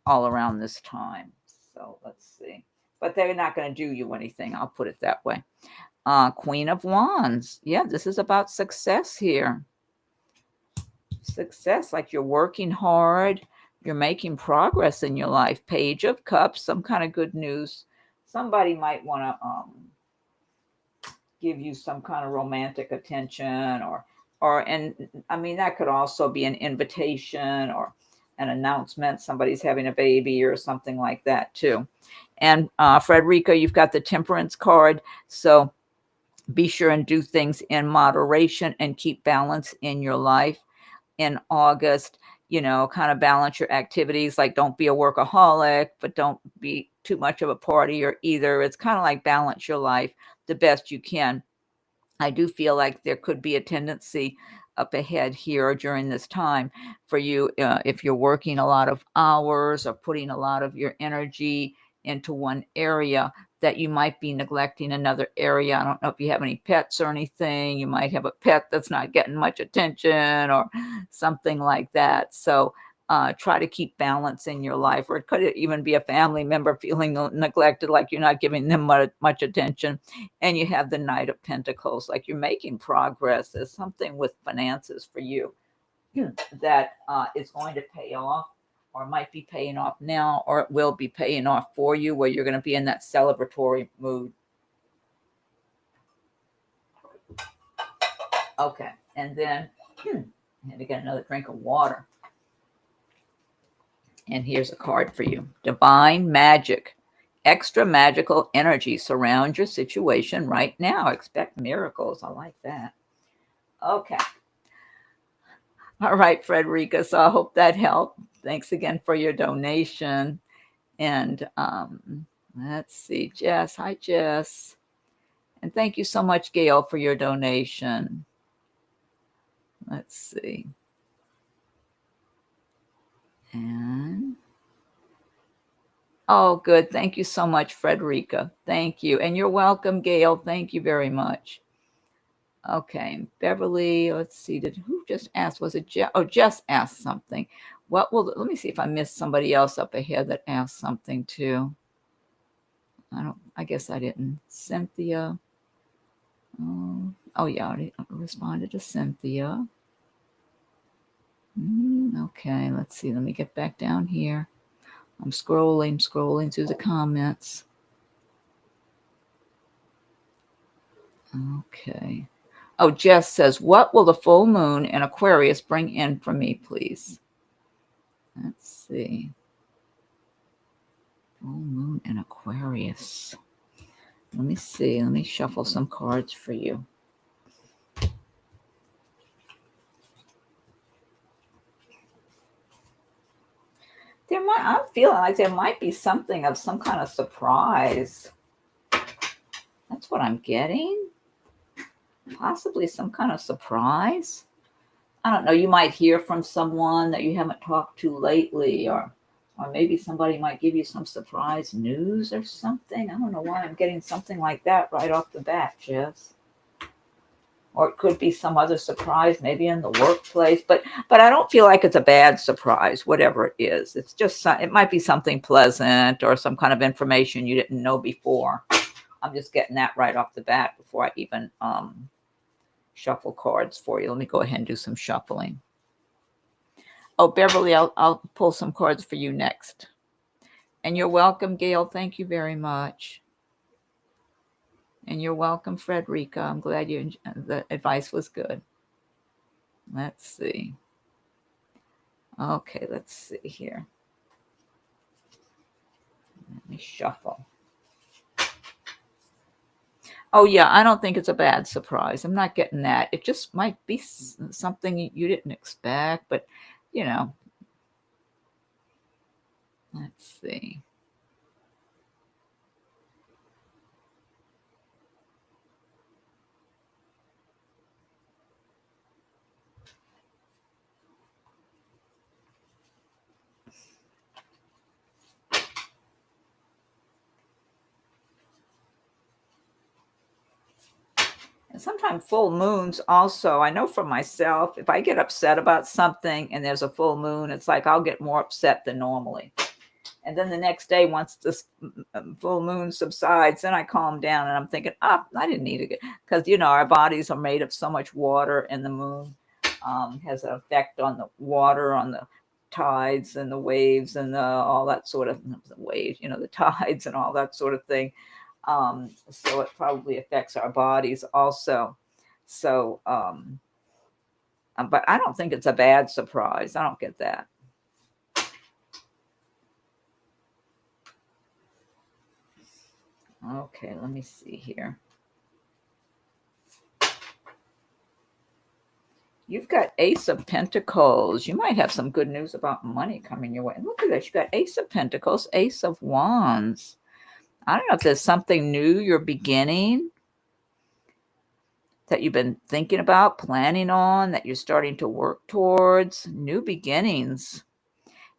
all around this time. So let's see. But they're not going to do you anything. I'll put it that way. Queen of Wands. Yeah, this is about success here. Success, like you're working hard. you're making progress in your life. Page of Cups, some kind of good news. Somebody might want to give you some kind of romantic attention, and I mean, that could also be an invitation or an announcement. Somebody's having a baby or something like that too. And Frederica, you've got the Temperance card. So be sure and do things in moderation and keep balance in your life. In August, kind of balance your activities. Like, don't be a workaholic, but don't be too much of a partier either. It's kind of like balance your life the best you can. I do feel like there could be a tendency up ahead here during this time for you, if you're working a lot of hours or putting a lot of your energy into one area, that you might be neglecting another area. I don't know if you have any pets or anything. You might have a pet that's not getting much attention or something like that. So try to keep balance in your life, or it could even be a family member feeling neglected, like you're not giving them much attention. And you have the Knight of Pentacles, like you're making progress. There's something with finances for you that is going to pay off, or might be paying off now, or it will be paying off for you, where you're going to be in that celebratory mood. Okay, and then I had to get another drink of water. And here's a card for you. Divine Magic. Extra magical energy surround your situation right now. Expect miracles. I like that. Okay. All right, Frederica. So I hope that helped. Thanks again for your donation. And let's see, Jess. Hi, Jess. And thank you so much, Gail, for your donation. Let's see. And oh, good. Thank you so much, Frederica. Thank you. And you're welcome, Gail. Thank you very much. Okay, Beverly, let's see. Who just asked? Was it Jess? Oh, Jess asked something. Let me see if I missed somebody else up ahead that asked something too. I guess I didn't. Cynthia. Oh yeah, I responded to Cynthia. Okay, let's see. Let me get back down here. I'm scrolling through the comments. Okay. Oh, Jess says, what will the full moon in Aquarius bring in for me, please? Let's see. Full moon in Aquarius. Let me see. Let me shuffle some cards for you. I'm feeling like there might be something of some kind of surprise. That's what I'm getting. Possibly some kind of surprise. I don't know. You might hear from someone that you haven't talked to lately, or maybe somebody might give you some surprise news or something. I don't know why I'm getting something like that right off the bat, Jess. Or it could be some other surprise, maybe in the workplace. But I don't feel like it's a bad surprise, whatever it is. It's just, it might be something pleasant or some kind of information you didn't know before. I'm just getting that right off the bat before I even shuffle cards for you. Let me go ahead and do some shuffling. Oh, Beverly, I'll pull some cards for you next. And you're welcome, Gail. Thank you very much. And you're welcome, Frederica. I'm glad the advice was good. Let's see. Okay, let's see here. Let me shuffle. Oh, yeah, I don't think it's a bad surprise. I'm not getting that. It just might be something you didn't expect, but, let's see. And sometimes full moons also, I know for myself, if I get upset about something and there's a full moon, it's like I'll get more upset than normally. And then the next day, once this full moon subsides, then I calm down and I'm thinking, I didn't need it. Because, our bodies are made of so much water, and the moon has an effect on the water, on the tides and the waves and all that sort of waves, the tides and all that sort of thing. So it probably affects our bodies also. So, but I don't think it's a bad surprise. I don't get that. Okay, let me see here. You've got Ace of Pentacles. You might have some good news about money coming your way. And look at this. You've got Ace of Pentacles, Ace of Wands. I don't know if there's something new you're beginning that you've been thinking about, planning on, that you're starting to work towards. New beginnings.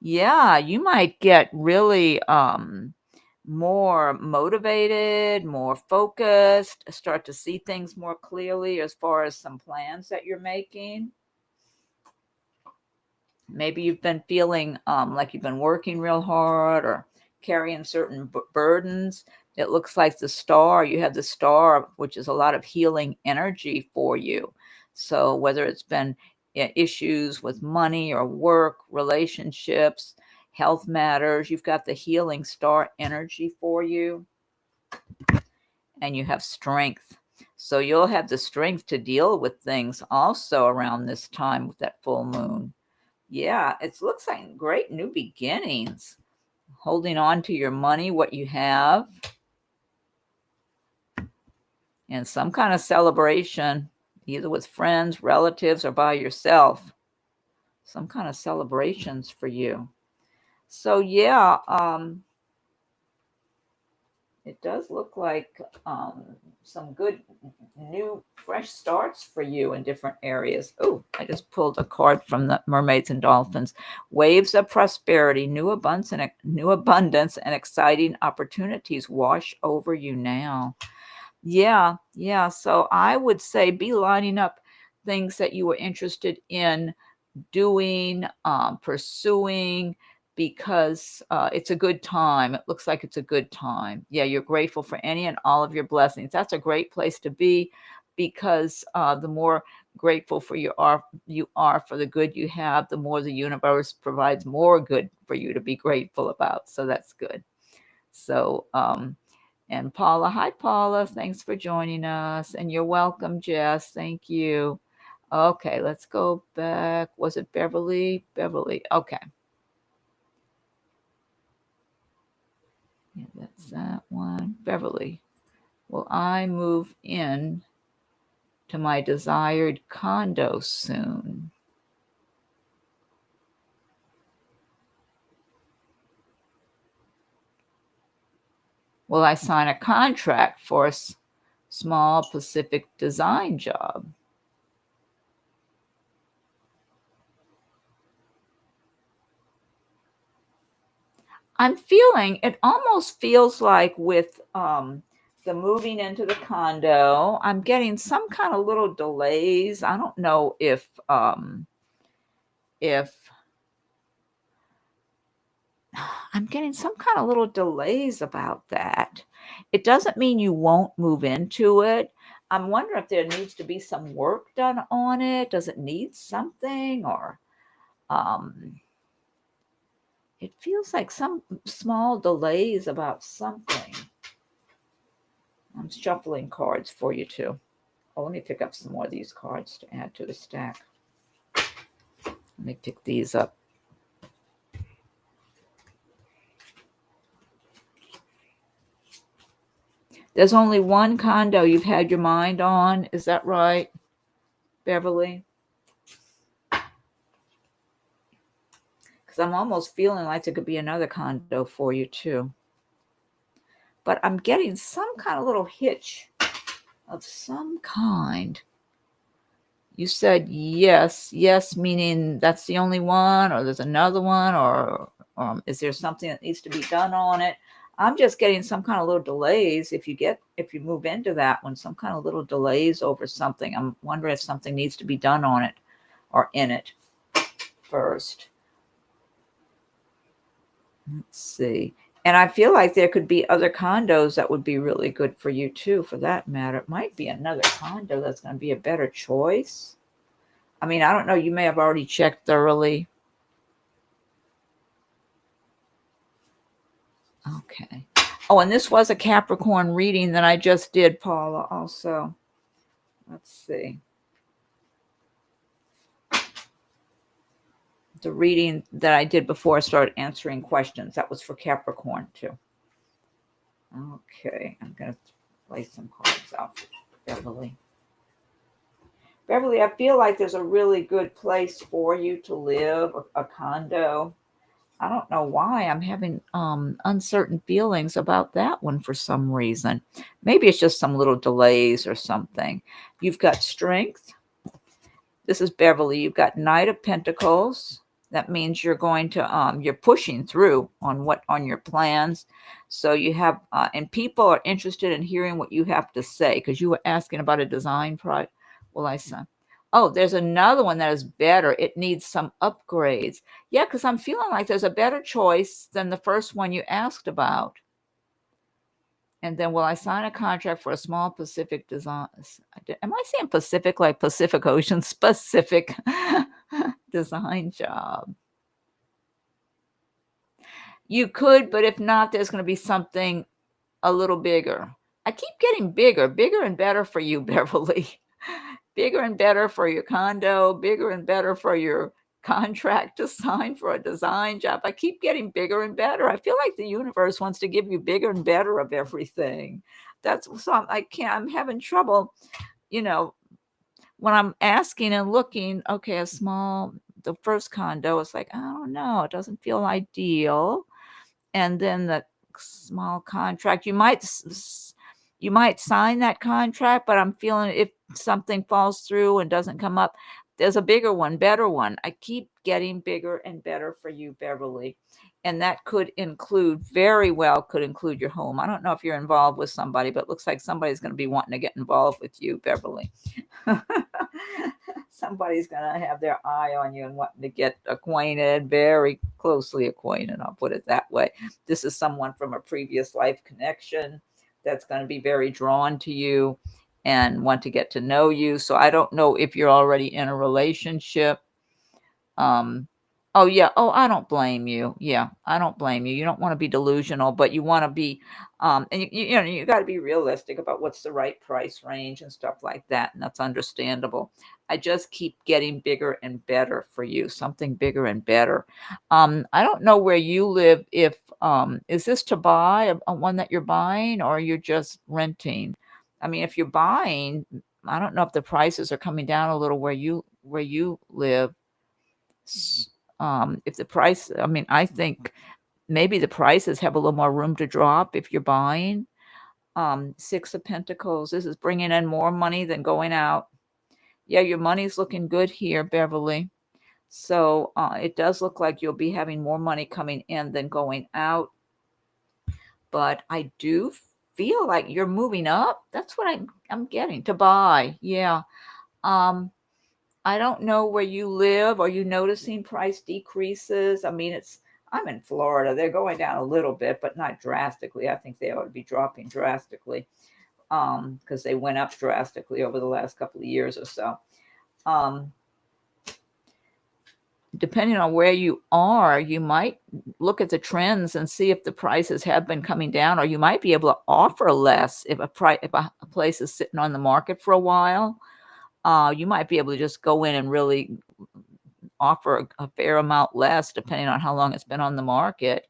Yeah, you might get really more motivated, more focused, start to see things more clearly as far as some plans that you're making. Maybe you've been feeling like you've been working real hard or carrying certain burdens. It looks like the star, you have the star, which is a lot of healing energy for you. So whether it's been issues with money or work, relationships, health matters, you've got the healing star energy for you. And you have strength. So you'll have the strength to deal with things also around this time with that full moon. Yeah, it looks like great new beginnings. Holding on to your money, what you have. And some kind of celebration, either with friends, relatives, or by yourself. Some kind of celebrations for you. So yeah, it does look like some good new fresh starts for you in different areas. Oh, I just pulled a card from the Mermaids and Dolphins. Waves of prosperity, new abundance and exciting opportunities wash over you now. Yeah. So I would say be lining up things that you were interested in doing, pursuing, because it's a good time. It looks like it's a good time. Yeah, you're grateful for any and all of your blessings. That's a great place to be, because the more grateful you are for the good you have, the more the universe provides more good for you to be grateful about. So that's good. So, and Paula, hi Paula, thanks for joining us. And you're welcome, Jess. Thank you. Okay, let's go back. Was it Beverly? Beverly. Okay. Yeah, that's that one. Beverly. Will I move in to my desired condo soon? Will I sign a contract for a small Pacific design job? I'm feeling, it almost feels like with the moving into the condo, I'm getting some kind of little delays. I don't know if I'm getting some kind of little delays about that. It doesn't mean you won't move into it. I'm wondering if there needs to be some work done on it. Does it need something, or it feels like some small delays about something. I'm shuffling cards for you too. Oh, let me pick up some more of these cards to add to the stack. Let me pick these up. There's only one condo you've had your mind on. Is that right, Beverly? Because I'm almost feeling like there could be another condo for you too. But I'm getting some kind of little hitch of some kind. You said yes, meaning that's the only one, or there's another one, or is there something that needs to be done on it? I'm just getting some kind of little delays. If you move into that one, some kind of little delays over something. I'm wondering if something needs to be done on it or in it first. Let's see. And I feel like there could be other condos that would be really good for you too, for that matter. It might be another condo that's going to be a better choice. I mean, I don't know. You may have already checked thoroughly. Okay. Oh, and this was a Capricorn reading that I just did, Paula, also. Let's see. The reading that I did before I started answering questions, that was for Capricorn, too. Okay, I'm going to play some cards out for Beverly. Beverly, I feel like there's a really good place for you to live, a condo. I don't know why I'm having uncertain feelings about that one for some reason. Maybe it's just some little delays or something. You've got strength. This is Beverly. You've got Knight of Pentacles. That means you're going to you're pushing through on your plans. So you have and people are interested in hearing what you have to say, because you were asking about a design project. Well, I said, oh, there's another one that is better. It needs some upgrades. Yeah, because I'm feeling like there's a better choice than the first one you asked about. And then, will I sign a contract for a small Pacific design? Am I saying Pacific like Pacific Ocean? Specific design job. You could, but if not, there's going to be something a little bigger. I keep getting bigger and better for you, Beverly. Bigger and better for your condo, bigger and better for your contract to sign for a design job. I keep getting bigger and better. I feel like the universe wants to give you bigger and better of everything. That's so I'm having trouble, you know, when I'm asking and looking, okay, the first condo, it's like, I don't know, it doesn't feel ideal. And then the small contract, you might sign that contract, but I'm feeling if something falls through and doesn't come up, there's a bigger one, better one. I keep getting bigger and better for you, Beverly. And that could very well could include your home. I don't know if you're involved with somebody, but it looks like somebody's going to be wanting to get involved with you, Beverly. Somebody's going to have their eye on you and wanting to get acquainted, very closely acquainted. I'll put it that way. This is someone from a previous life connection that's going to be very drawn to you and want to get to know you. So I don't know if you're already in a relationship. Oh yeah. Oh, I don't blame you. Yeah, I don't blame you. You don't want to be delusional, but you want to be, and you got to be realistic about what's the right price range and stuff like that, and that's understandable. I just keep getting bigger and better for you, something bigger and better. I don't know where you live. If is this to buy a one that you're buying, or you're just renting? I mean, if you're buying, I don't know if the prices are coming down a little where you live. If the price, I mean, I think maybe the prices have a little more room to drop if you're buying. Six of Pentacles, this is bringing in more money than going out. Yeah, your money's looking good here, Beverly. So it does look like you'll be having more money coming in than going out. But I do feel like you're moving up. That's what I'm getting to buy. Yeah. I don't know where you live. Are you noticing price decreases? I mean, I'm in Florida. They're going down a little bit, but not drastically. I think they ought to be dropping drastically because they went up drastically over the last couple of years or so. Depending on where you are, you might look at the trends and see if the prices have been coming down, or you might be able to offer less if a place is sitting on the market for a while. You might be able to just go in and really offer a fair amount less, depending on how long it's been on the market,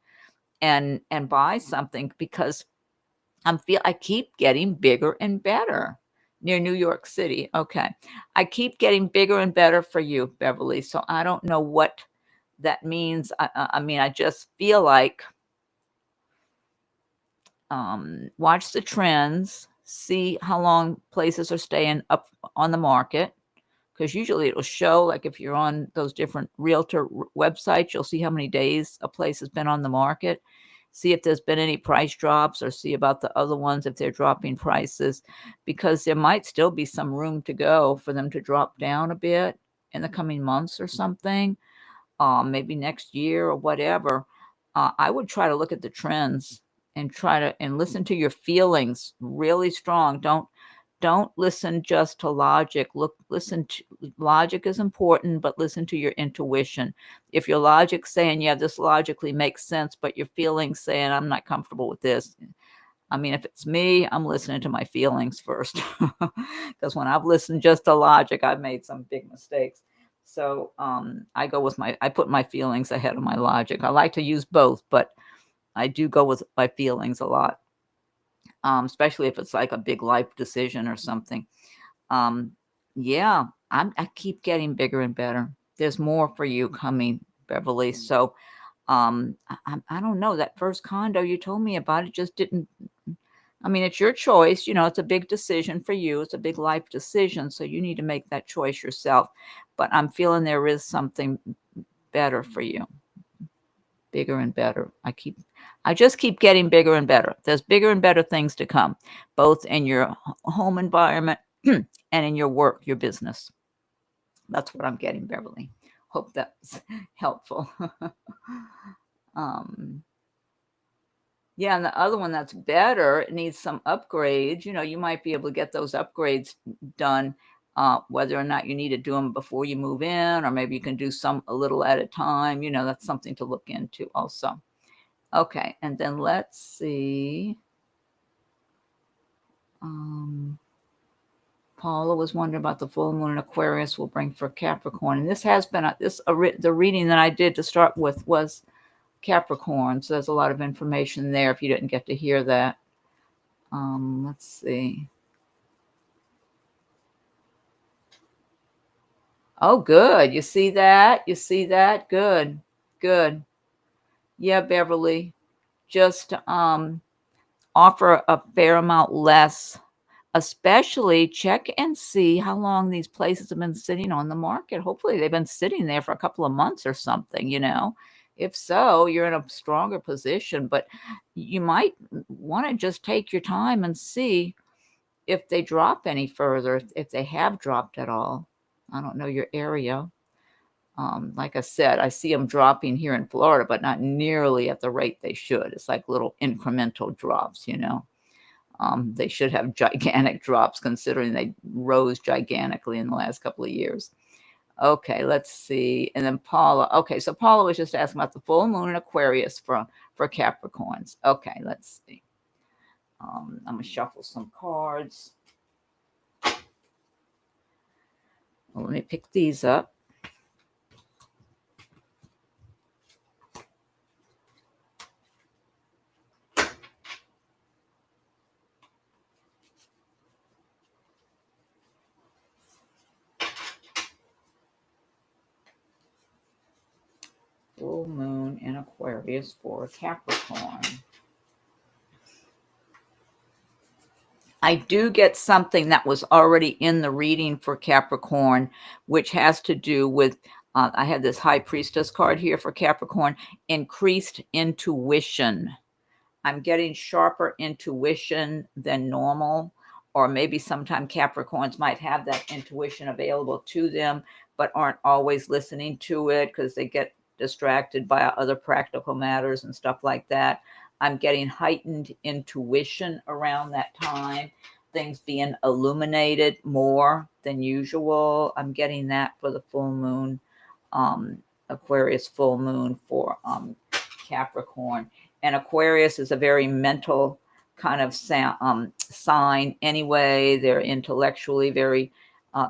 and buy something, because I keep getting bigger and better near New York City. Okay, I keep getting bigger and better for you, Beverly. So I don't know what that means. I mean, I just feel like watch the trends, see how long places are staying up on the market, because usually it'll show, like if you're on those different realtor websites, you'll see how many days a place has been on the market. See if there's been any price drops, or see about the other ones if they're dropping prices, because there might still be some room to go for them to drop down a bit in the coming months or something, maybe next year or whatever. I would try to look at the trends and try to listen to your feelings really strong. don't listen just to logic. Logic is important, but listen to your intuition. If your logic's saying, yeah, this logically makes sense, but your feelings saying, I'm not comfortable with this. I mean, if it's me, I'm listening to my feelings first, because when I've listened just to logic, I've made some big mistakes. So I put my feelings ahead of my logic. I like to use both, but I do go with my feelings a lot, especially if it's like a big life decision or something. Yeah, I keep getting bigger and better. There's more for you coming, Beverly. So I don't know, that first condo you told me about, it just didn't. I mean, it's your choice. It's a big decision for you. It's a big life decision. So you need to make that choice yourself. But I'm feeling there is something better for you. Bigger and better. I just keep getting bigger and better. There's bigger and better things to come, both in your home environment and in your work, your business. That's what I'm getting, Beverly. Hope that's helpful. Yeah, and the other one that's better, it needs some upgrades. You might be able to get those upgrades done, whether or not you need to do them before you move in, or maybe you can do some a little at a time. That's something to look into also. Okay, and then let's see. Paula was wondering about the full moon in Aquarius will bring for Capricorn, and this has been the reading that I did to start with was Capricorn, so there's a lot of information there if you didn't get to hear that. Let's see. Oh, good. You see that? You see that? Good. Good. Yeah, Beverly. Just offer a fair amount less. Especially check and see how long these places have been sitting on the market. Hopefully they've been sitting there for a couple of months or something. If so, you're in a stronger position, but you might want to just take your time and see if they drop any further, if they have dropped at all. I don't know your area. Like I said, I see them dropping here in Florida, but not nearly at the rate they should. It's like little incremental drops. They should have gigantic drops considering they rose gigantically in the last couple of years. Okay, let's see. And then Paula. Okay, so Paula was just asking about the full moon in Aquarius for Capricorns. Okay, let's see. I'm going to shuffle some cards. Well, let me pick these up. Full moon in Aquarius for Capricorn. I do get something that was already in the reading for Capricorn, which has to do with, I had this High Priestess card here for Capricorn, increased intuition. I'm getting sharper intuition than normal, or maybe sometime Capricorns might have that intuition available to them, but aren't always listening to it because they get distracted by other practical matters and stuff like that. I'm getting heightened intuition around that time, things being illuminated more than usual. I'm getting that for the full moon, Aquarius full moon for Capricorn. And Aquarius is a very mental kind of sign anyway. They're intellectually very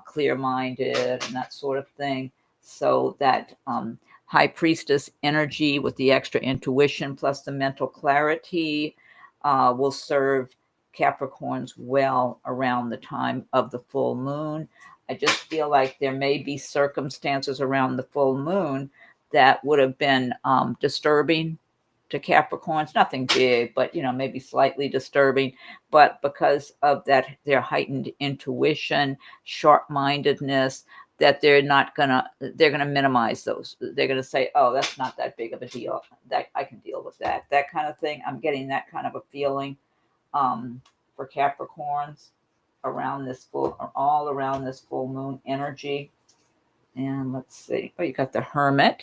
clear-minded and that sort of thing. So that High Priestess energy with the extra intuition plus the mental clarity will serve Capricorns well around the time of the full moon. I just feel like there may be circumstances around the full moon that would have been disturbing to Capricorns. Nothing big, but maybe slightly disturbing. But because of that, their heightened intuition, sharp-mindedness, that they're gonna minimize those. They're gonna say, "Oh, that's not that big of a deal. That I can deal with that." That kind of thing. I'm getting that kind of a feeling for Capricorns all around this full moon energy. And let's see. Oh, you got the Hermit.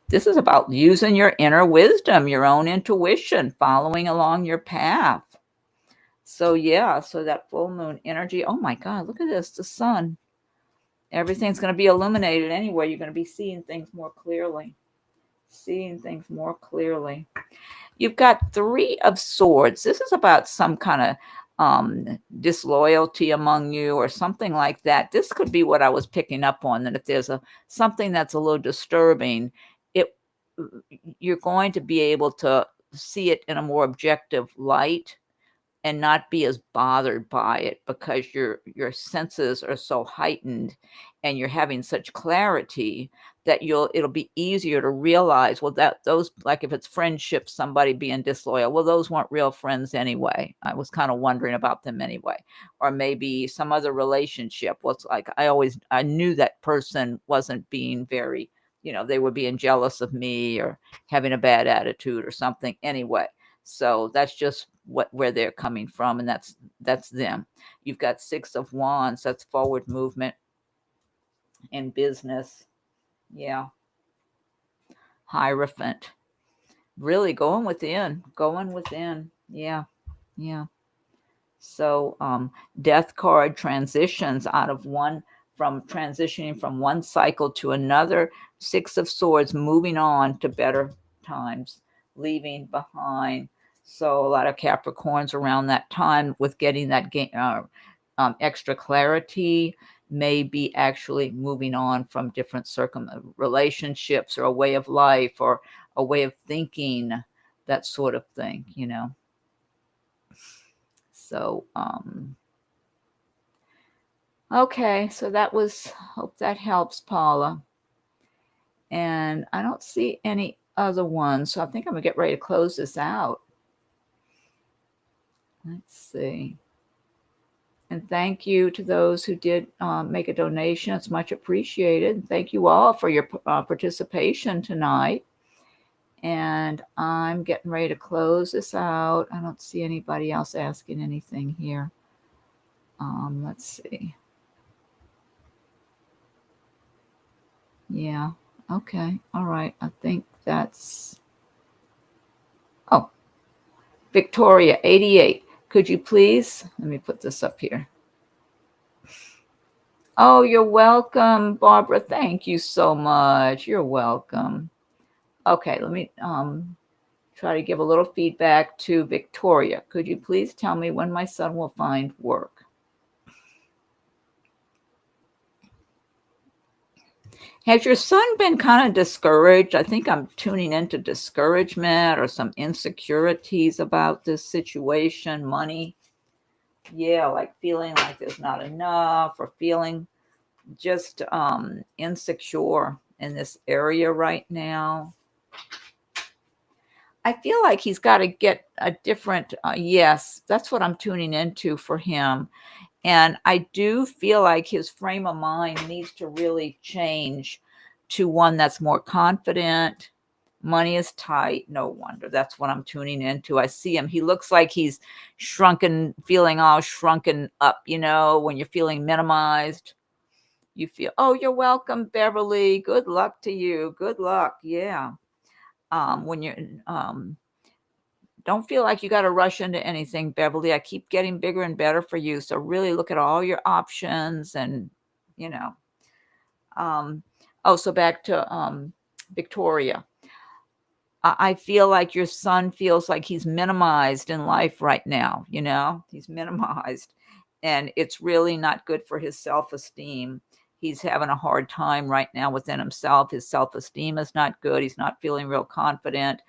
This is about using your inner wisdom, your own intuition, following along your path. So yeah, so that full moon energy. Oh my God, look at this, the sun. Everything's going to be illuminated anyway. You're going to be seeing things more clearly. Seeing things more clearly. You've got 3 of Swords. This is about some kind of disloyalty among you or something like that. This could be what I was picking up on, that if there's something that's a little disturbing, it you're going to be able to see it in a more objective light and not be as bothered by it, because your senses are so heightened and you're having such clarity that it'll be easier to realize, well, that those, like if it's friendship, somebody being disloyal, well, those weren't real friends anyway. I was kind of wondering about them anyway. Or maybe some other relationship. Well, it's like I knew that person wasn't being very, they were being jealous of me or having a bad attitude or something anyway. So that's just where they're coming from, and that's them. You've got 6 of Wands. That's forward movement in business. Yeah. Hierophant. Really going within. Going within. Yeah. Yeah. So Death card transitions from transitioning from one cycle to another. 6 of Swords, moving on to better times, leaving behind. So a lot of Capricorns around that time with getting that extra clarity, may be actually moving on from different relationships or a way of life or a way of thinking, that sort of thing. So, okay, so hope that helps, Paula. And I don't see any other ones, so I think I'm gonna get ready to close this out. Let's see. And thank you to those who did make a donation. It's much appreciated. Thank you all for your participation tonight. And I'm getting ready to close this out. I don't see anybody else asking anything here. Let's see. Yeah. Okay. All right. I think that's... Oh, Victoria, 88. Could you please... Let me put this up here. Oh, you're welcome, Barbara. Thank you so much. You're welcome. Okay, let me try to give a little feedback to Victoria. Could you please tell me when my son will find work? Has your son been kind of discouraged? I think I'm tuning into discouragement or some insecurities about this situation, money. Yeah, like feeling like there's not enough, or feeling just insecure in this area right now. I feel like he's got to get a different, yes, that's what I'm tuning into for him. And I do feel like his frame of mind needs to really change to one that's more confident. Money is tight. No wonder. That's what I'm tuning into. I see him. He looks like he's shrunken, feeling all shrunken up, when you're feeling minimized. You feel, oh, you're welcome, Beverly. Good luck to you. Good luck. Yeah. When you're, don't feel like you got to rush into anything, Beverly. I keep getting bigger and better for you. So really look at all your options and, you know. So back to Victoria. I feel like your son feels like he's minimized in life right now. He's minimized, and it's really not good for his self-esteem. He's having a hard time right now within himself. His self-esteem is not good. He's not feeling real confident.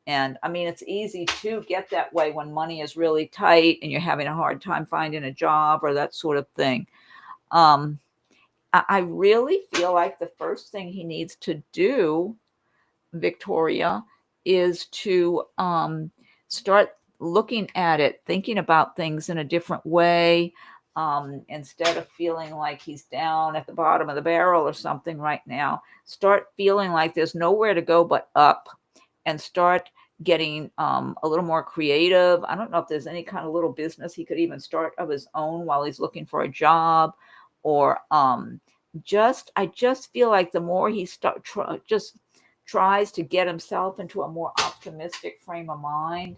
And I mean, it's easy to get that way when money is really tight and you're having a hard time finding a job or that sort of thing. I really feel like the first thing he needs to do, Victoria, is to start looking at it, thinking about things in a different way. Instead of feeling like he's down at the bottom of the barrel or something right now, start feeling like there's nowhere to go but up, and start getting a little more creative. I don't know if there's any kind of little business he could even start of his own while he's looking for a job, or I just feel like the more he just tries to get himself into a more optimistic frame of mind,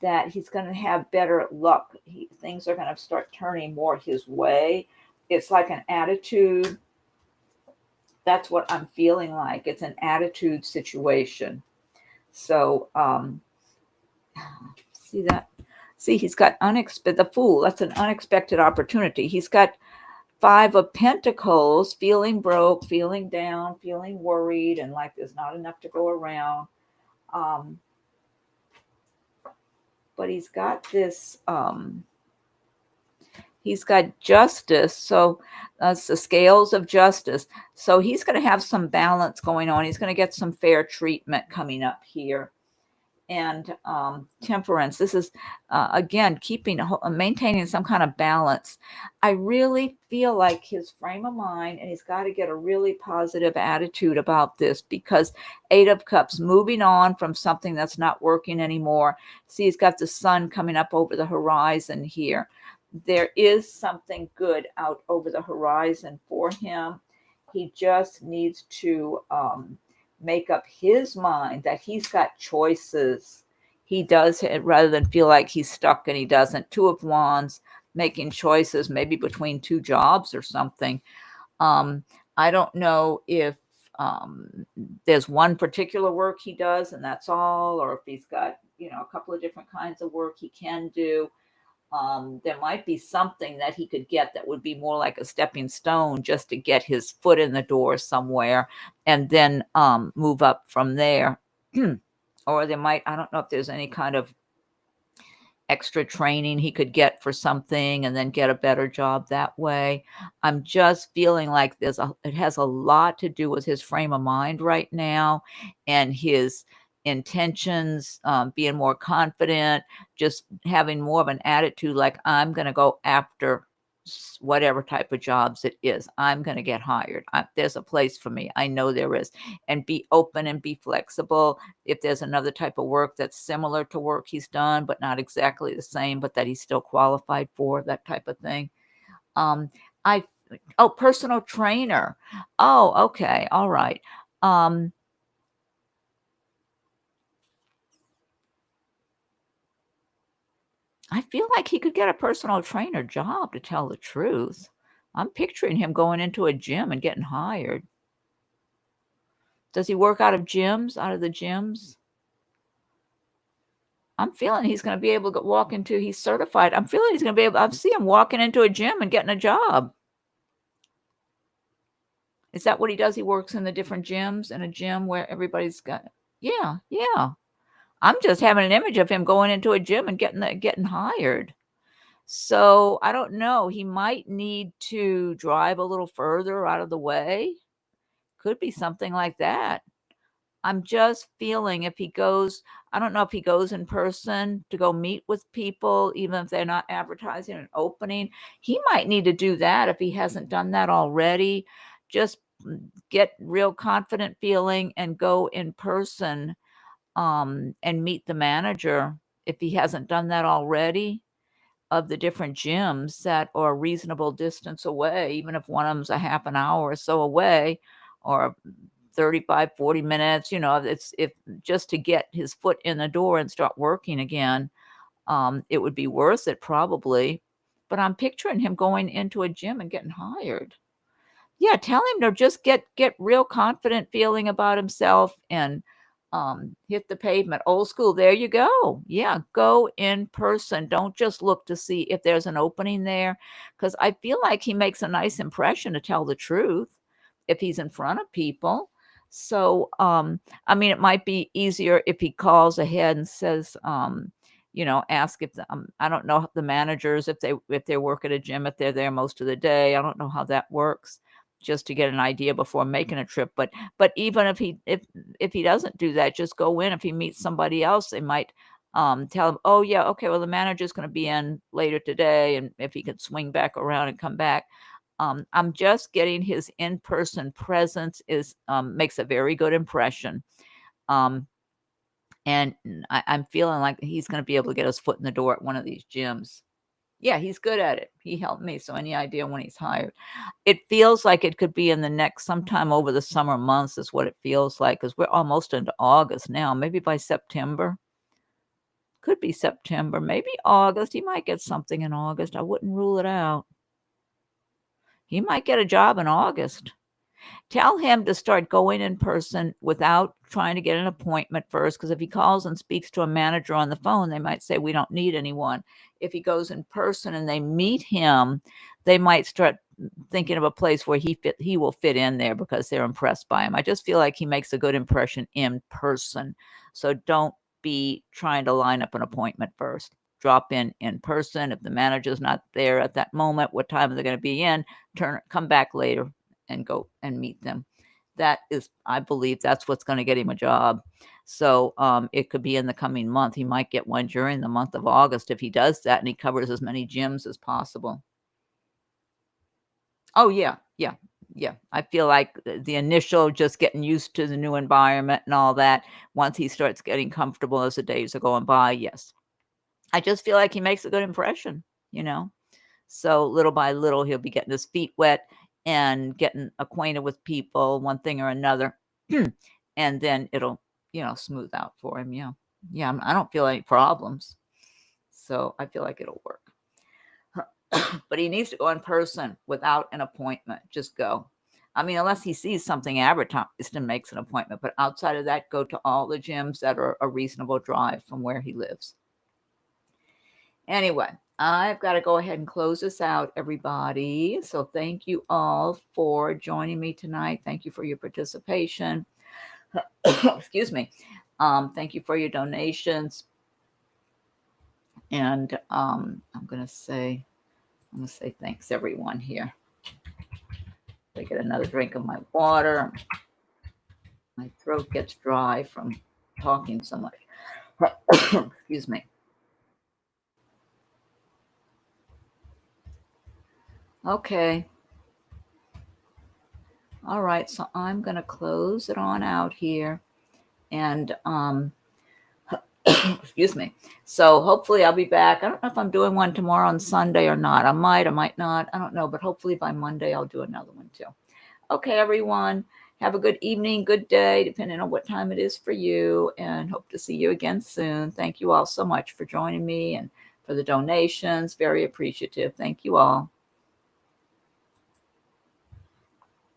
that he's going to have better luck. Things are going to start turning more his way. It's like an attitude. That's what I'm feeling like. It's an attitude situation. So, see that? See, he's got the Fool. That's an unexpected opportunity. He's got Five of Pentacles, feeling broke, feeling down, feeling worried, and like there's not enough to go around. But he's got this, he's got Justice. So that's the scales of justice. So he's going to have some balance going on. He's going to get some fair treatment coming up here. And Temperance. This is, again, maintaining some kind of balance. I really feel like his frame of mind, and he's got to get a really positive attitude about this, because Eight of Cups, moving on from something that's not working anymore. See, he's got the sun coming up over the horizon here. There is something good out over the horizon for him. He just needs to make up his mind that he's got choices. He does, rather than feel like he's stuck and he doesn't. Two of Wands, making choices, maybe between two jobs or something. I don't know if there's one particular work he does and that's all, or if he's got, a couple of different kinds of work he can do. There might be something that he could get that would be more like a stepping stone, just to get his foot in the door somewhere, and then move up from there. Or there might, I don't know if there's any kind of extra training he could get for something and then get a better job that way. I'm just feeling like it has a lot to do with his frame of mind right now, and his intentions, being more confident, just having more of an attitude like, I'm going to go after whatever type of jobs it is. I'm going to get hired. There's a place for me. I know there is. And be open and be flexible. If there's another type of work that's similar to work he's done, but not exactly the same, but that he's still qualified for, that type of thing. Personal trainer. Oh, okay. All right. I feel like he could get a personal trainer job, to tell the truth. I'm picturing him going into a gym and getting hired. Does he work out of the gyms? I'm feeling he's going to be able to walk into, he's certified. I'm feeling he's going to be able, I see him walking into a gym and getting a job. Is that what he does? He works in the different gyms, in a gym where everybody's got, yeah. I'm just having an image of him going into a gym and getting hired. So I don't know. He might need to drive a little further out of the way. Could be something like that. I'm just feeling if he goes, I don't know if he goes in person to go meet with people, even if they're not advertising an opening. He might need to do that if he hasn't done that already. Just get real confident feeling and go in person, and meet the manager if he hasn't done that already, of the different gyms that are a reasonable distance away, even if one of them's a half an hour or so away, or 35, 40 minutes, if just to get his foot in the door and start working again, it would be worth it probably. But I'm picturing him going into a gym and getting hired. Yeah, tell him to just get real confident feeling about himself and hit the pavement. Old school, there you go. Yeah, go in person. Don't just look to see if there's an opening there, because I feel like he makes a nice impression, to tell the truth, if he's in front of people. So, I mean, it might be easier if he calls ahead and says, ask if I don't know the managers, if they work at a gym, if they're there most of the day. I don't know how that works, just to get an idea before making a trip. But even if he doesn't do that, just go in. If he meets somebody else, they might tell him, oh yeah, okay, well, the manager's going to be in later today, and if he could swing back around and come back. I'm just getting his in-person presence makes a very good impression. And I'm feeling like he's going to be able to get his foot in the door at one of these gyms. Yeah, he's good at it. He helped me. So any idea when he's hired? It feels like it could be in the next, sometime over the summer months is what it feels like, because we're almost into August now, maybe by September. Could be September, maybe August. He might get something in August. I wouldn't rule it out. He might get a job in August. Tell him to start going in person without trying to get an appointment first, because if he calls and speaks to a manager on the phone, they might say, we don't need anyone. If he goes in person and they meet him, they might start thinking of a place where he will fit in there because they're impressed by him. I just feel like he makes a good impression in person. So don't be trying to line up an appointment first. Drop in person. If the manager's not there at that moment, what time are they going to be in? Come back later and go and meet them. That is, I believe that's what's going to get him a job. So it could be in the coming month. He might get one during the month of August if he does that and he covers as many gyms as possible. Oh, yeah. I feel like the initial just getting used to the new environment and all that, once he starts getting comfortable as the days are going by, yes. I just feel like he makes a good impression, you know? So little by little, he'll be getting his feet wet and getting acquainted with people, one thing or another. And then it'll, smooth out for him. Yeah. Yeah. I don't feel any problems. So I feel like it'll work. But he needs to go in person without an appointment. Just go. I mean, unless he sees something advertised and makes an appointment. But outside of that, go to all the gyms that are a reasonable drive from where he lives. Anyway, I've got to go ahead and close this out, everybody. So thank you all for joining me tonight. Thank you for your participation. Excuse me. Thank you for your donations. And I'm going to say thanks, everyone here. I get another drink of my water. My throat gets dry from talking so much. Excuse me. Okay. All right, so I'm going to close it on out here. And excuse me. So hopefully I'll be back. I don't know if I'm doing one tomorrow on Sunday or not. I might not. I don't know. But hopefully by Monday I'll do another one too. Okay, everyone. Have a good evening, good day, depending on what time it is for you. And hope to see you again soon. Thank you all so much for joining me and for the donations. Very appreciative. Thank you all.